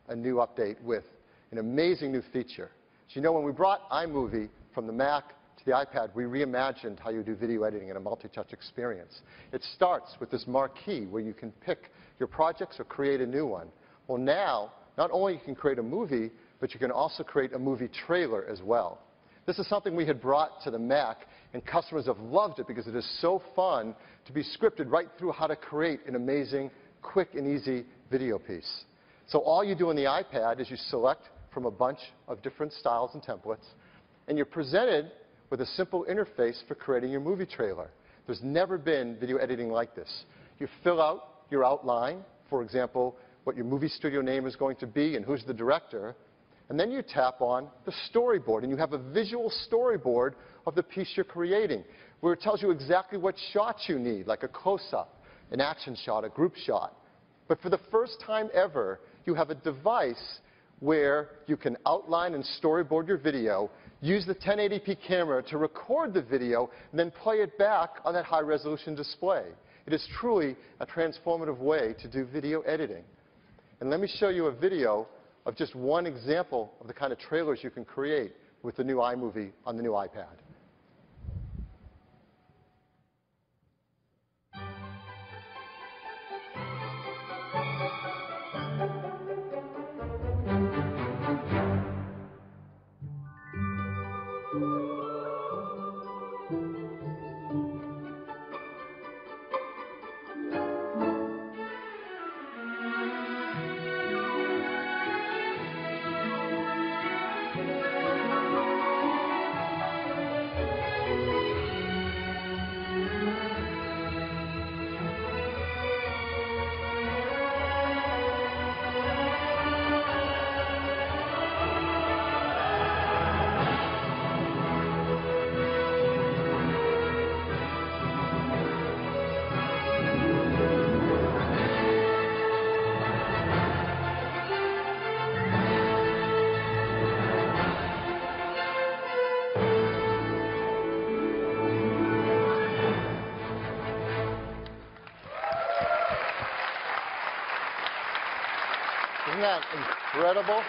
a new update with an amazing new feature. So you know, when we brought iMovie from the Mac to the iPad, we reimagined how you do video editing in a multi-touch experience. It starts with this marquee where you can pick your projects or create a new one. Well, now, not only can you create a movie, but you can also create a movie trailer as well. This is something we had brought to the Mac, and customers have loved it because it is so fun to be scripted right through how to create an amazing, quick and easy video piece. So all you do on the iPad is you select from a bunch of different styles and templates, and you're presented with a simple interface for creating your movie trailer. There's never been video editing like this. You fill out your outline, for example, what your movie studio name is going to be and who's the director, and then you tap on the storyboard, and you have a visual storyboard of the piece you're creating, where it tells you exactly what shots you need, like a close-up, an action shot, a group shot. But for the first time ever, you have a device where you can outline and storyboard your video use the 1080p camera to record the video and then play it back on that high-resolution display. It is truly a transformative way to do video editing. And let me show you a video of just one example of the kind of trailers you can create with the new iMovie on the new iPad. Isn't that incredible?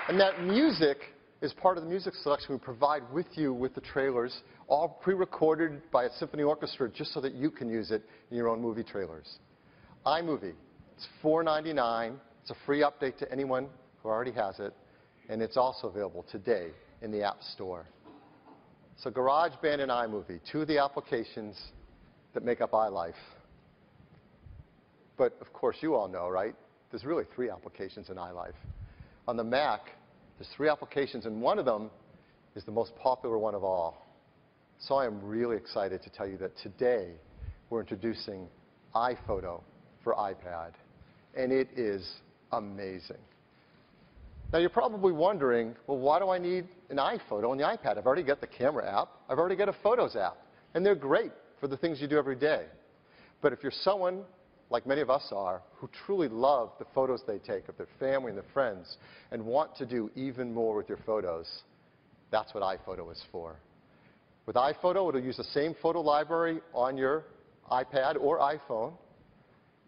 And that music is part of the music selection we provide with you with the trailers, all pre-recorded by a symphony orchestra just so that you can use it in your own movie trailers. iMovie, it's $4.99. It's a free update to anyone who already has it, and it's also available today in the App Store. So GarageBand and iMovie, two of the applications that make up iLife. But of course, you all know, right? There's really three applications in iLife. On the Mac, there's three applications, and one of them is the most popular one of all. So I am really excited to tell you that today we're introducing iPhoto for iPad, and it is amazing. Now you're probably wondering, well, why do I need an iPhoto on the iPad? I've already got the camera app. I've already got a Photos app, and they're great for the things you do every day. But if you're someone like many of us are, who truly love the photos they take of their family and their friends and want to do even more with your photos, that's what iPhoto is for. With iPhoto, it'll use the same photo library on your iPad or iPhone,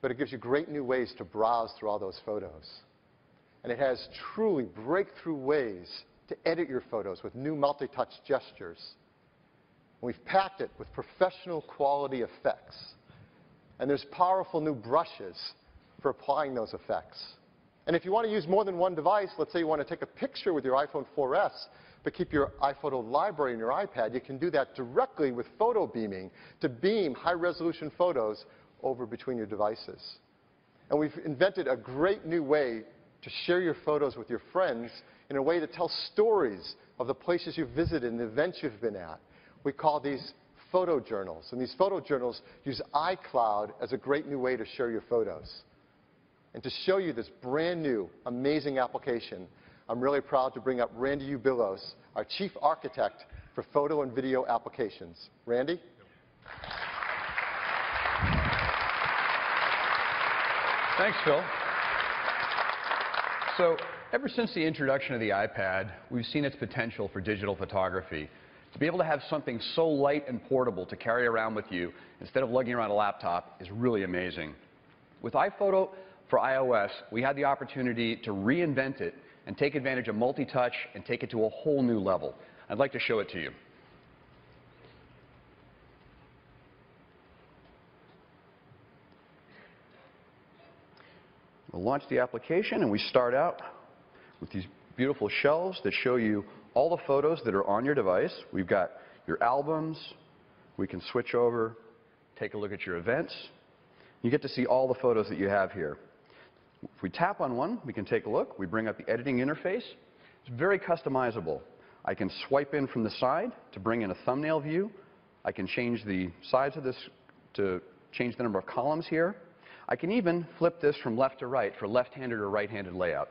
but it gives you great new ways to browse through all those photos. And it has truly breakthrough ways to edit your photos with new multi-touch gestures. We've packed it with professional quality effects. And there's powerful new brushes for applying those effects. And if you want to use more than one device, let's say you want to take a picture with your iPhone 4S, but keep your iPhoto library in your iPad, you can do that directly with photo beaming to beam high-resolution photos over between your devices. And we've invented a great new way to share your photos with your friends in a way that tells stories of the places you've visited and the events you've been at. We call these photo journals. And these photo journals use iCloud as a great new way to share your photos. And to show you this brand new, amazing application, I'm really proud to bring up Randy Ubilos, our Chief Architect for Photo and Video Applications. Randy? Thanks, Phil. So, ever since the introduction of the iPad, we've seen its potential for digital photography. To be able to have something so light and portable to carry around with you instead of lugging around a laptop is really amazing. With iPhoto for iOS, we had the opportunity to reinvent it and take advantage of multi-touch and take it to a whole new level. I'd like to show it to you. We'll launch the application, and we start out with these beautiful shelves that show you all the photos that are on your device. We've got your albums. We can switch over, take a look at your events. You get to see all the photos that you have here. If we tap on one, we can take a look. We bring up the editing interface. It's very customizable. I can swipe in from the side to bring in a thumbnail view. I can change the size of this to change the number of columns here. I can even flip this from left to right for left-handed or right-handed layout.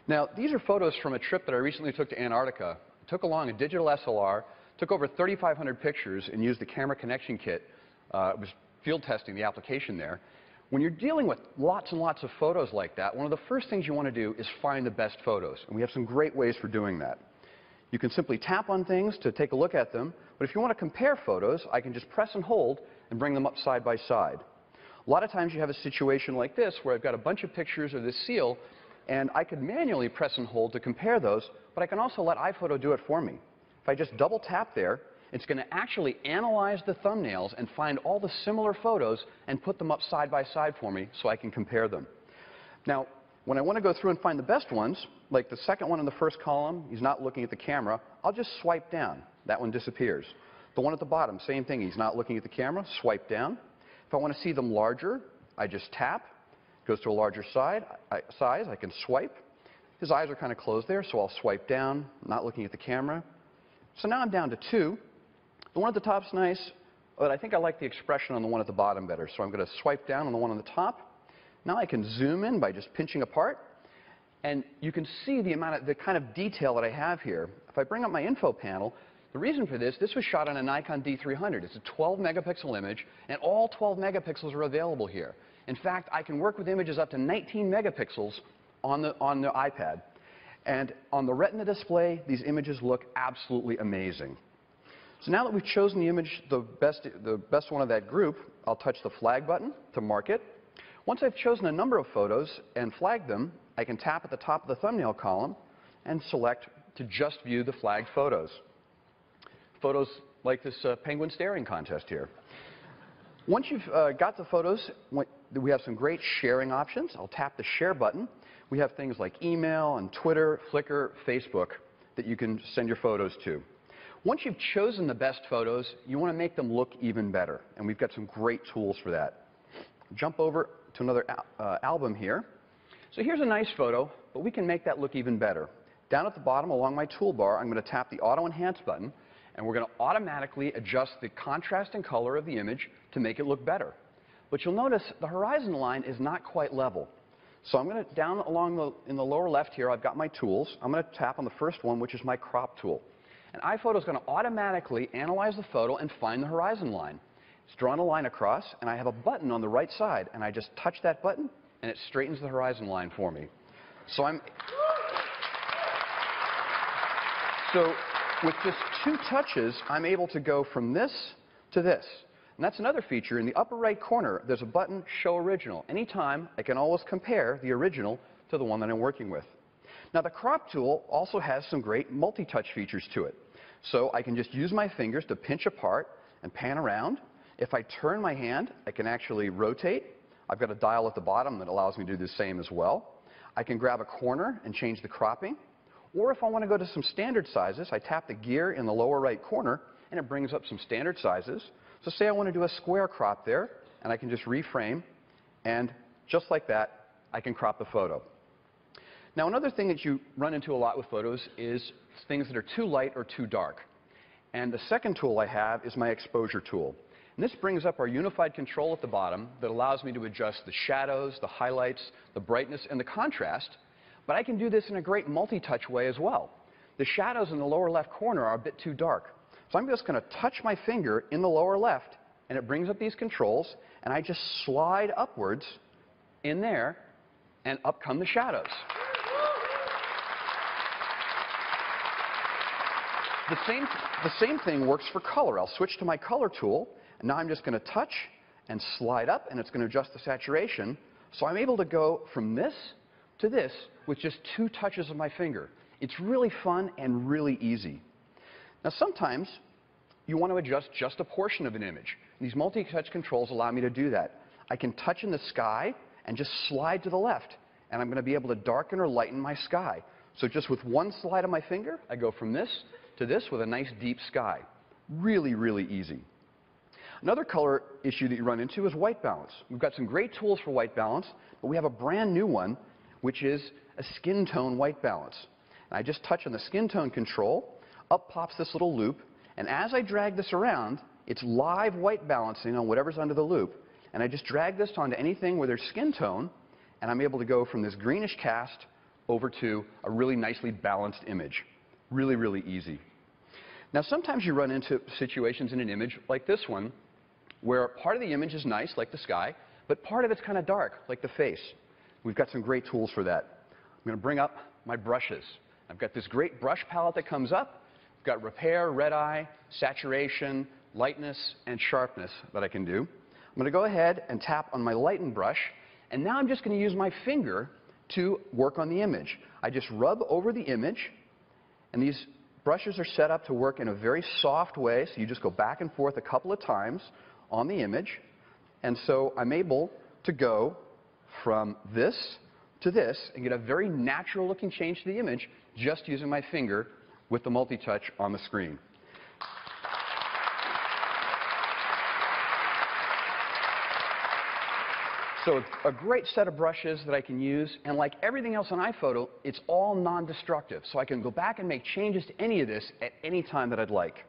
Now, these are photos from a trip that I recently took to Antarctica. I took along a digital SLR, took over 3,500 pictures, and used the camera connection kit. It was field testing the application there. When you're dealing with lots and lots of photos like that, one of the first things you want to do is find the best photos. And we have some great ways for doing that. You can simply tap on things to take a look at them, but if you want to compare photos, I can just press and hold and bring them up side by side. A lot of times you have a situation like this where I've got a bunch of pictures of this seal, and I could manually press and hold to compare those, but I can also let iPhoto do it for me. If I just double tap there, it's going to actually analyze the thumbnails and find all the similar photos and put them up side by side for me so I can compare them. Now, when I want to go through and find the best ones, like the second one in the first column, he's not looking at the camera, I'll just swipe down. That one disappears. The one at the bottom, same thing, he's not looking at the camera, swipe down. If I want to see them larger, I just tap. It goes to a larger size, I can swipe. His eyes are kind of closed there, so I'll swipe down, not looking at the camera. So now I'm down to 2. The one at the top's nice, but I think I like the expression on the one at the bottom better, so I'm going to swipe down on the one on the top. Now I can zoom in by just pinching apart, and you can see the kind of detail that I have here. If I bring up my info panel, the reason for this was shot on a Nikon D300. It's a 12 megapixel image, and all 12 megapixels are available here. In fact, I can work with images up to 19 megapixels on the iPad. And on the Retina display, these images look absolutely amazing. So now that we've chosen the image, the best one of that group, I'll touch the flag button to mark it. Once I've chosen a number of photos and flagged them, I can tap at the top of the thumbnail column and select to just view the flagged photos. Photos like this penguin staring contest here. Once you've got the photos, we have some great sharing options. I'll tap the share button. We have things like email and Twitter, Flickr, Facebook that you can send your photos to. Once you've chosen the best photos, you want to make them look even better, and we've got some great tools for that. Jump over to another album here. So here's a nice photo, but we can make that look even better. Down at the bottom along my toolbar, I'm going to tap the Auto Enhance button, and we're going to automatically adjust the contrast and color of the image to make it look better. But you'll notice the horizon line is not quite level. So I'm going to, down along in the lower left here, I've got my tools. I'm going to tap on the first one, which is my crop tool. And iPhoto is going to automatically analyze the photo and find the horizon line. It's drawn a line across, and I have a button on the right side, and I just touch that button, and it straightens the horizon line for me. So with just 2 touches, I'm able to go from this to this. And that's another feature. In the upper right corner, there's a button, Show Original. Anytime, I can always compare the original to the one that I'm working with. Now, the crop tool also has some great multi-touch features to it. So I can just use my fingers to pinch apart and pan around. If I turn my hand, I can actually rotate. I've got a dial at the bottom that allows me to do the same as well. I can grab a corner and change the cropping. Or if I want to go to some standard sizes, I tap the gear in the lower right corner, and it brings up some standard sizes. So say I want to do a square crop there, and I can just reframe, and just like that, I can crop the photo. Now, another thing that you run into a lot with photos is things that are too light or too dark. And the second tool I have is my exposure tool. And this brings up our unified control at the bottom that allows me to adjust the shadows, the highlights, the brightness, and the contrast. But I can do this in a great multi-touch way as well. The shadows in the lower left corner are a bit too dark. So I'm just going to touch my finger in the lower left, and it brings up these controls, and I just slide upwards in there, and up come the shadows. The same thing works for color. I'll switch to my color tool, and now I'm just going to touch and slide up, and it's going to adjust the saturation. So I'm able to go from this to this with just 2 touches of my finger. It's really fun and really easy. Now, sometimes you want to adjust just a portion of an image. These multi-touch controls allow me to do that. I can touch in the sky and just slide to the left, and I'm going to be able to darken or lighten my sky. So just with one slide of my finger, I go from this to this with a nice deep sky. Really, really easy. Another color issue that you run into is white balance. We've got some great tools for white balance, but we have a brand new one, which is a skin tone white balance. And I just touch on the skin tone control, up pops this little loop, and as I drag this around, it's live white balancing on whatever's under the loop. And I just drag this onto anything where there's skin tone, and I'm able to go from this greenish cast over to a really nicely balanced image. Really, really easy. Now, sometimes you run into situations in an image like this one, where part of the image is nice, like the sky, but part of it's kind of dark, like the face. We've got some great tools for that. I'm going to bring up my brushes. I've got this great brush palette that comes up, I've got repair, red eye, saturation, lightness, and sharpness that I can do. I'm going to go ahead and tap on my lighten brush, and now I'm just going to use my finger to work on the image. I just rub over the image, and these brushes are set up to work in a very soft way, so you just go back and forth a couple of times on the image, and so I'm able to go from this to this and get a very natural looking change to the image just using my finger with the multi-touch on the screen. So a great set of brushes that I can use, and like everything else on iPhoto, it's all non-destructive. So I can go back and make changes to any of this at any time that I'd like.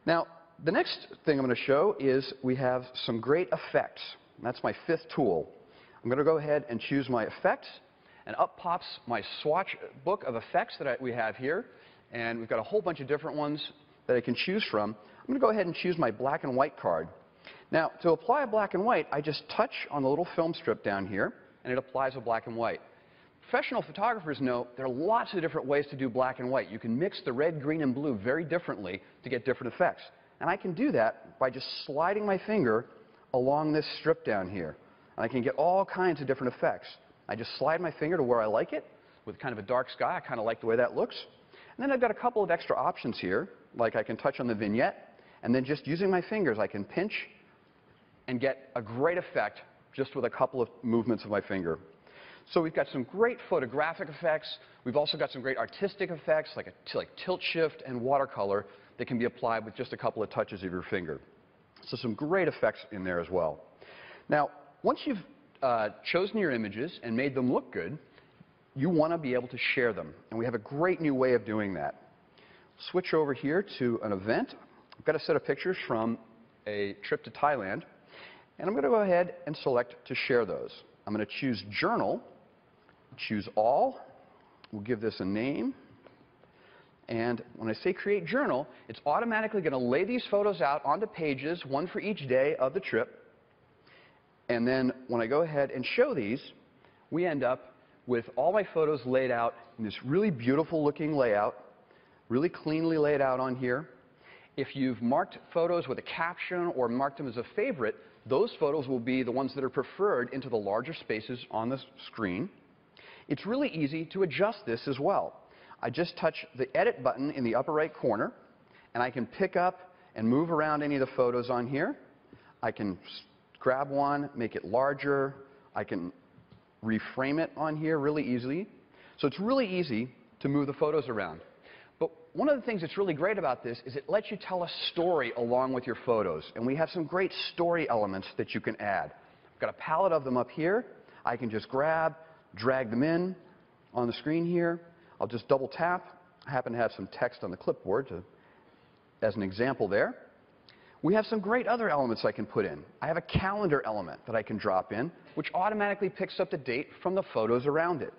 Now, the next thing I'm going to show is we have some great effects. That's my fifth tool. I'm going to go ahead and choose my effects, and up pops my swatch book of effects that we have here. And we've got a whole bunch of different ones that I can choose from. I'm going to go ahead and choose my black and white card. Now, to apply a black and white, I just touch on the little film strip down here, and it applies a black and white. Professional photographers know there are lots of different ways to do black and white. You can mix the red, green, and blue very differently to get different effects. And I can do that by just sliding my finger along this strip down here. And I can get all kinds of different effects. I just slide my finger to where I like it, with kind of a dark sky. I kind of like the way that looks. And then I've got a couple of extra options here, like I can touch on the vignette, and then just using my fingers, I can pinch and get a great effect just with a couple of movements of my finger. So we've got some great photographic effects. We've also got some great artistic effects like tilt shift and watercolor that can be applied with just a couple of touches of your finger. So some great effects in there as well. Now, once you've chosen your images and made them look good, you want to be able to share them. And we have a great new way of doing that. Switch over here to an event. I've got a set of pictures from a trip to Thailand. And I'm going to go ahead and select to share those. I'm going to choose Journal, choose All. We'll give this a name. And when I say Create Journal, it's automatically going to lay these photos out onto pages, one for each day of the trip. And then when I go ahead and show these, we end up with all my photos laid out in this really beautiful looking layout, really cleanly laid out on here. If you've marked photos with a caption or marked them as a favorite, those photos will be the ones that are preferred into the larger spaces on the screen. It's really easy to adjust this as well. I just touch the Edit button in the upper right corner, and I can pick up and move around any of the photos on here. I can grab one, make it larger. I can reframe it on here really easily. So it's really easy to move the photos around. But one of the things that's really great about this is it lets you tell a story along with your photos. And we have some great story elements that you can add. I've got a palette of them up here. I can just grab, drag them in on the screen here. I'll just double tap. I happen to have some text on the clipboard as an example there. We have some great other elements I can put in. I have a calendar element that I can drop in, which automatically picks up the date from the photos around it.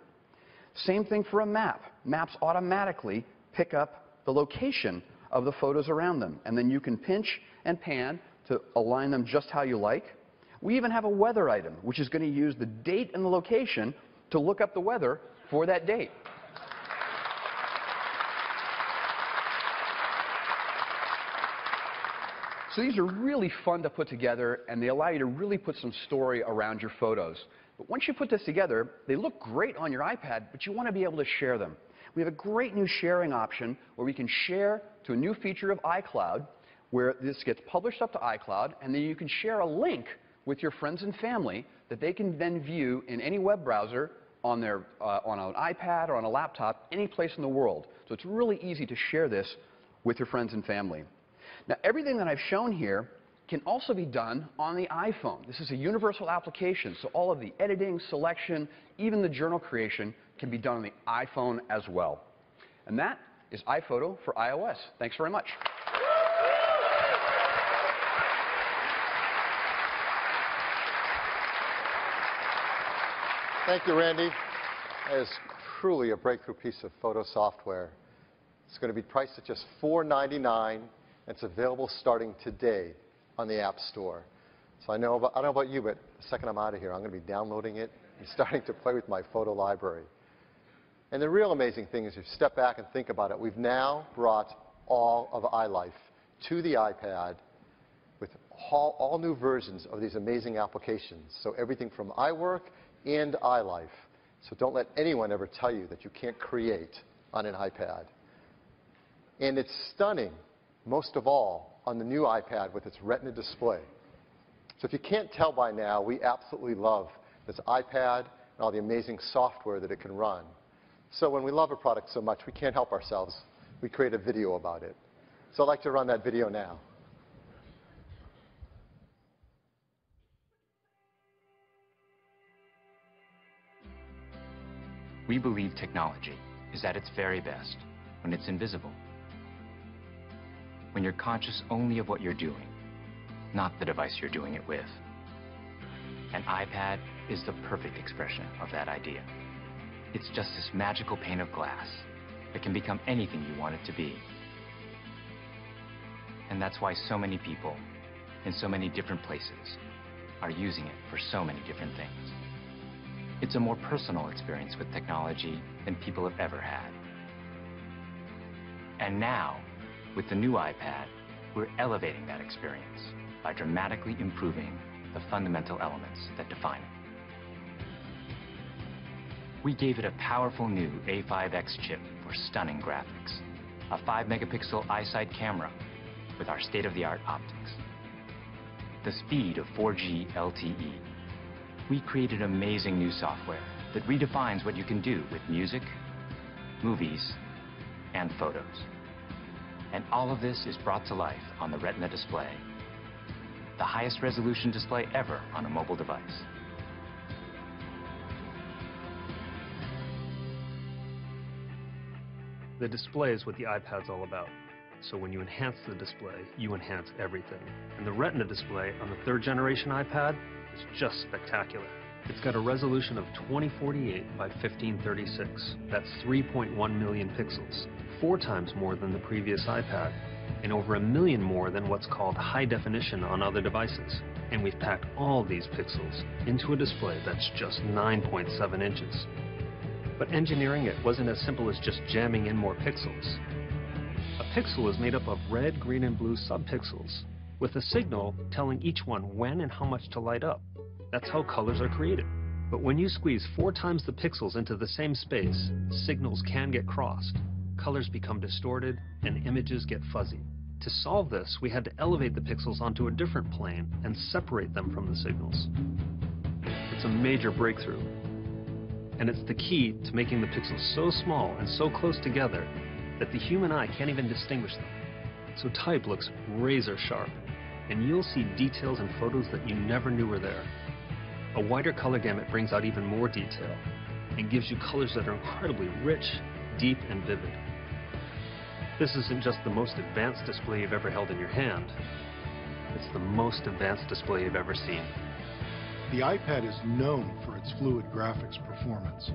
Same thing for a map. Maps automatically pick up the location of the photos around them, and then you can pinch and pan to align them just how you like. We even have a weather item, which is going to use the date and the location to look up the weather for that date. So these are really fun to put together, and they allow you to really put some story around your photos. But once you put this together, they look great on your iPad, but you want to be able to share them. We have a great new sharing option where we can share to a new feature of iCloud, where this gets published up to iCloud, and then you can share a link with your friends and family that they can then view in any web browser on an iPad or on a laptop, any place in the world. So it's really easy to share this with your friends and family. Now, everything that I've shown here can also be done on the iPhone. This is a universal application, so all of the editing, selection, even the journal creation can be done on the iPhone as well. And that is iPhoto for iOS. Thanks very much. Thank you, Randy. That is truly a breakthrough piece of photo software. It's going to be priced at just $4.99. It's available starting today on the App Store. So I don't know about you, but the second I'm out of here, I'm going to be downloading it and starting to play with my photo library. And the real amazing thing is, if you step back and think about it, we've now brought all of iLife to the iPad with all new versions of these amazing applications. So everything from iWork and iLife. So don't let anyone ever tell you that you can't create on an iPad. And it's stunning, most of all, on the new iPad with its Retina display. So if you can't tell by now, we absolutely love this iPad and all the amazing software that it can run. So when we love a product so much, we can't help ourselves. We create a video about it. So I'd like to run that video now. We believe technology is at its very best when it's invisible. When you're conscious only of what you're doing, not the device you're doing it with. An iPad is the perfect expression of that idea. It's just this magical pane of glass that can become anything you want it to be. And that's why so many people in so many different places are using it for so many different things. It's a more personal experience with technology than people have ever had. And now, with the new iPad, we're elevating that experience by dramatically improving the fundamental elements that define it. We gave it a powerful new A5X chip for stunning graphics, a 5-megapixel eyesight camera with our state-of-the-art optics, the speed of 4G LTE. We created amazing new software that redefines what you can do with music, movies, and photos. And all of this is brought to life on the Retina display, the highest resolution display ever on a mobile device. The display is what the iPad's all about. So when you enhance the display, you enhance everything. And the Retina display on the 3rd generation iPad is just spectacular. It's got a resolution of 2048 by 1536. That's 3.1 million pixels, 4 times more than the previous iPad, and over 1 million more than what's called high definition on other devices. And we've packed all these pixels into a display that's just 9.7 inches. But engineering it wasn't as simple as just jamming in more pixels. A pixel is made up of red, green, and blue subpixels, with a signal telling each one when and how much to light up. That's how colors are created. But when you squeeze 4 times the pixels into the same space, signals can get crossed, colors become distorted, and images get fuzzy. To solve this, we had to elevate the pixels onto a different plane and separate them from the signals. It's a major breakthrough, and it's the key to making the pixels so small and so close together that the human eye can't even distinguish them. So type looks razor sharp, and you'll see details in photos that you never knew were there. A wider color gamut brings out even more detail and gives you colors that are incredibly rich, deep, and vivid. This isn't just the most advanced display you've ever held in your hand, it's the most advanced display you've ever seen. The iPad is known for its fluid graphics performance,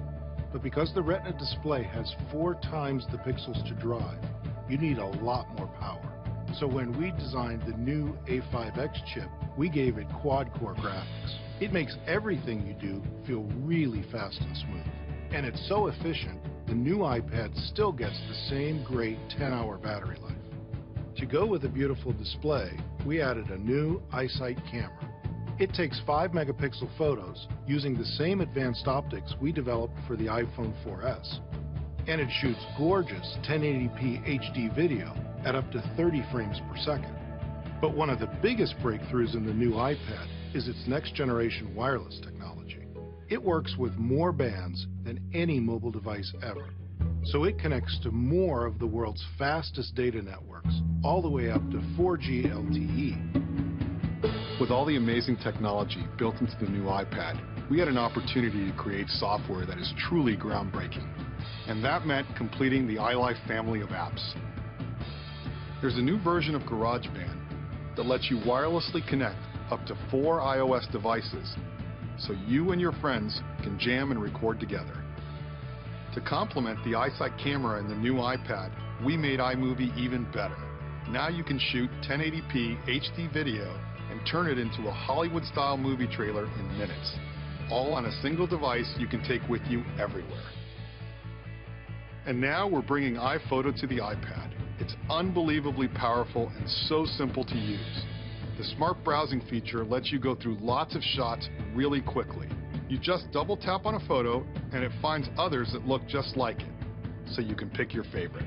but because the Retina display has 4 times the pixels to drive, you need a lot more power. So when we designed the new A5X chip, we gave it quad-core graphics. It makes everything you do feel really fast and smooth. And it's so efficient, the new iPad still gets the same great 10-hour battery life. To go with a beautiful display, we added a new eyesight camera. It takes 5-megapixel photos using the same advanced optics we developed for the iPhone 4S. And it shoots gorgeous 1080p HD video at up to 30 frames per second. But one of the biggest breakthroughs in the new iPad is its next-generation wireless technology. It works with more bands than any mobile device ever. So it connects to more of the world's fastest data networks, all the way up to 4G LTE. With all the amazing technology built into the new iPad, we had an opportunity to create software that is truly groundbreaking. And that meant completing the iLife family of apps. There's a new version of GarageBand that lets you wirelessly connect up to 4 iOS devices so you and your friends can jam and record together. To complement the eyesight camera in the new iPad, we made iMovie even better. Now you can shoot 1080p HD video and turn it into a Hollywood-style movie trailer in minutes, all on a single device you can take with you everywhere. And now we're bringing iPhoto to the iPad. It's unbelievably powerful and so simple to use. The smart browsing feature lets you go through lots of shots really quickly. You just double tap on a photo and it finds others that look just like it, so you can pick your favorite.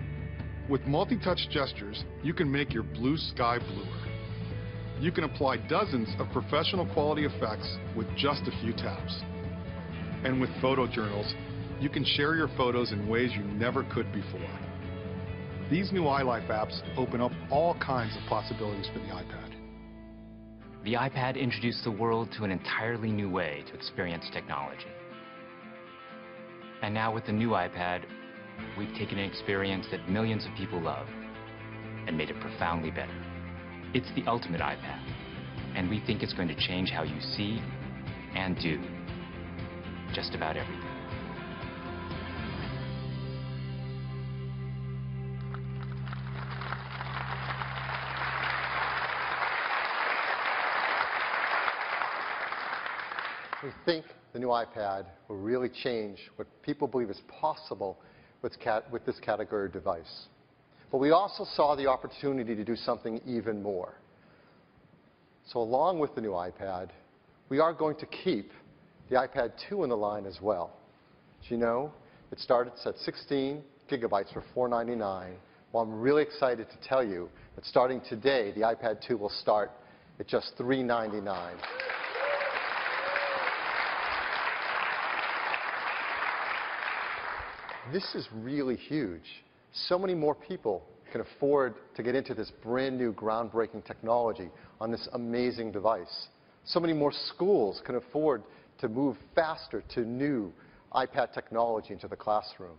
With multi-touch gestures, you can make your blue sky bluer. You can apply dozens of professional quality effects with just a few taps. And with photo journals, you can share your photos in ways you never could before. These new iLife apps open up all kinds of possibilities for the iPad. The iPad introduced the world to an entirely new way to experience technology. And now with the new iPad, we've taken an experience that millions of people love and made it profoundly better. It's the ultimate iPad, and we think it's going to change how you see and do just about everything. We think the new iPad will really change what people believe is possible with this category of device. But we also saw the opportunity to do something even more. So along with the new iPad, we are going to keep the iPad 2 in the line as well. As you know, it starts at 16 gigabytes for $499. Well, I'm really excited to tell you that starting today, the iPad 2 will start at just $399. This is really huge. So many more people can afford to get into this brand new groundbreaking technology on this amazing device. So many more schools can afford to move faster to new iPad technology into the classroom.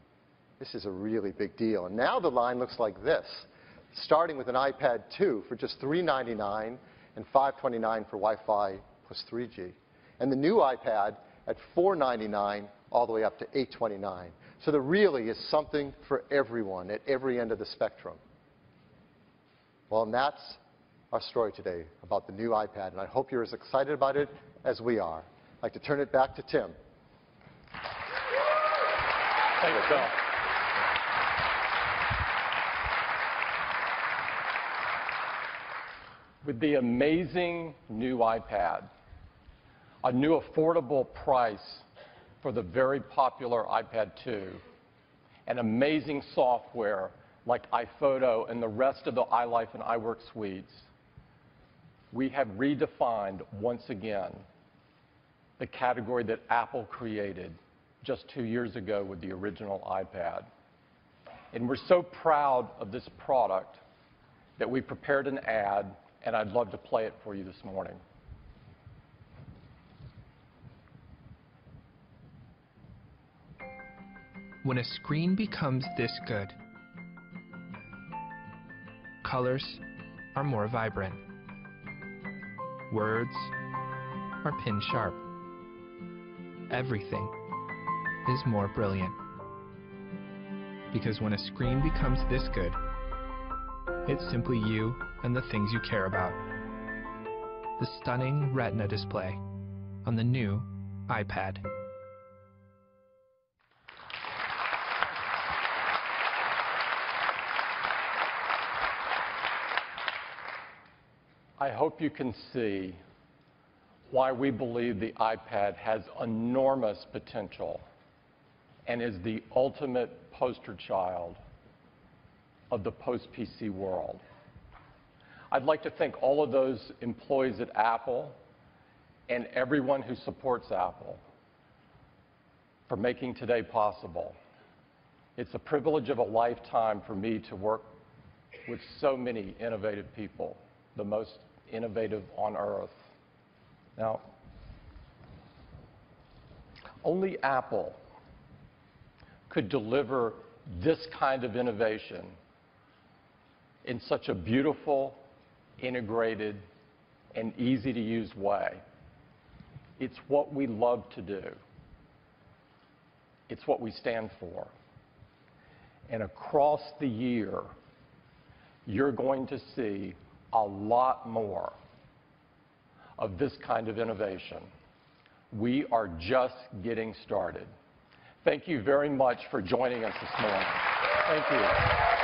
This is a really big deal. And now the line looks like this, starting with an iPad 2 for just $399 and $529 for Wi-Fi plus 3G. And the new iPad at $499 all the way up to $829. So there really is something for everyone at every end of the spectrum. Well, and that's our story today about the new iPad, and I hope you're as excited about it as we are. I'd like to turn it back to Tim. Thanks, Bill. With the amazing new iPad, a new affordable price for the very popular iPad 2, and amazing software like iPhoto and the rest of the iLife and iWork suites, we have redefined once again the category that Apple created just 2 years ago with the original iPad. And we're so proud of this product that we prepared an ad, and I'd love to play it for you this morning. When a screen becomes this good, colors are more vibrant, words are pin sharp, everything is more brilliant. Because when a screen becomes this good, it's simply you and the things you care about. The stunning Retina display on the new iPad. I hope you can see why we believe the iPad has enormous potential and is the ultimate poster child of the post-PC world. I'd like to thank all of those employees at Apple and everyone who supports Apple for making today possible. It's a privilege of a lifetime for me to work with so many innovative people, the most innovative on earth. Now, only Apple could deliver this kind of innovation in such a beautiful, integrated, and easy-to-use way. It's what we love to do. It's what we stand for. And across the year, you're going to see a lot more of this kind of innovation. We are just getting started. Thank you very much for joining us this morning. Thank you.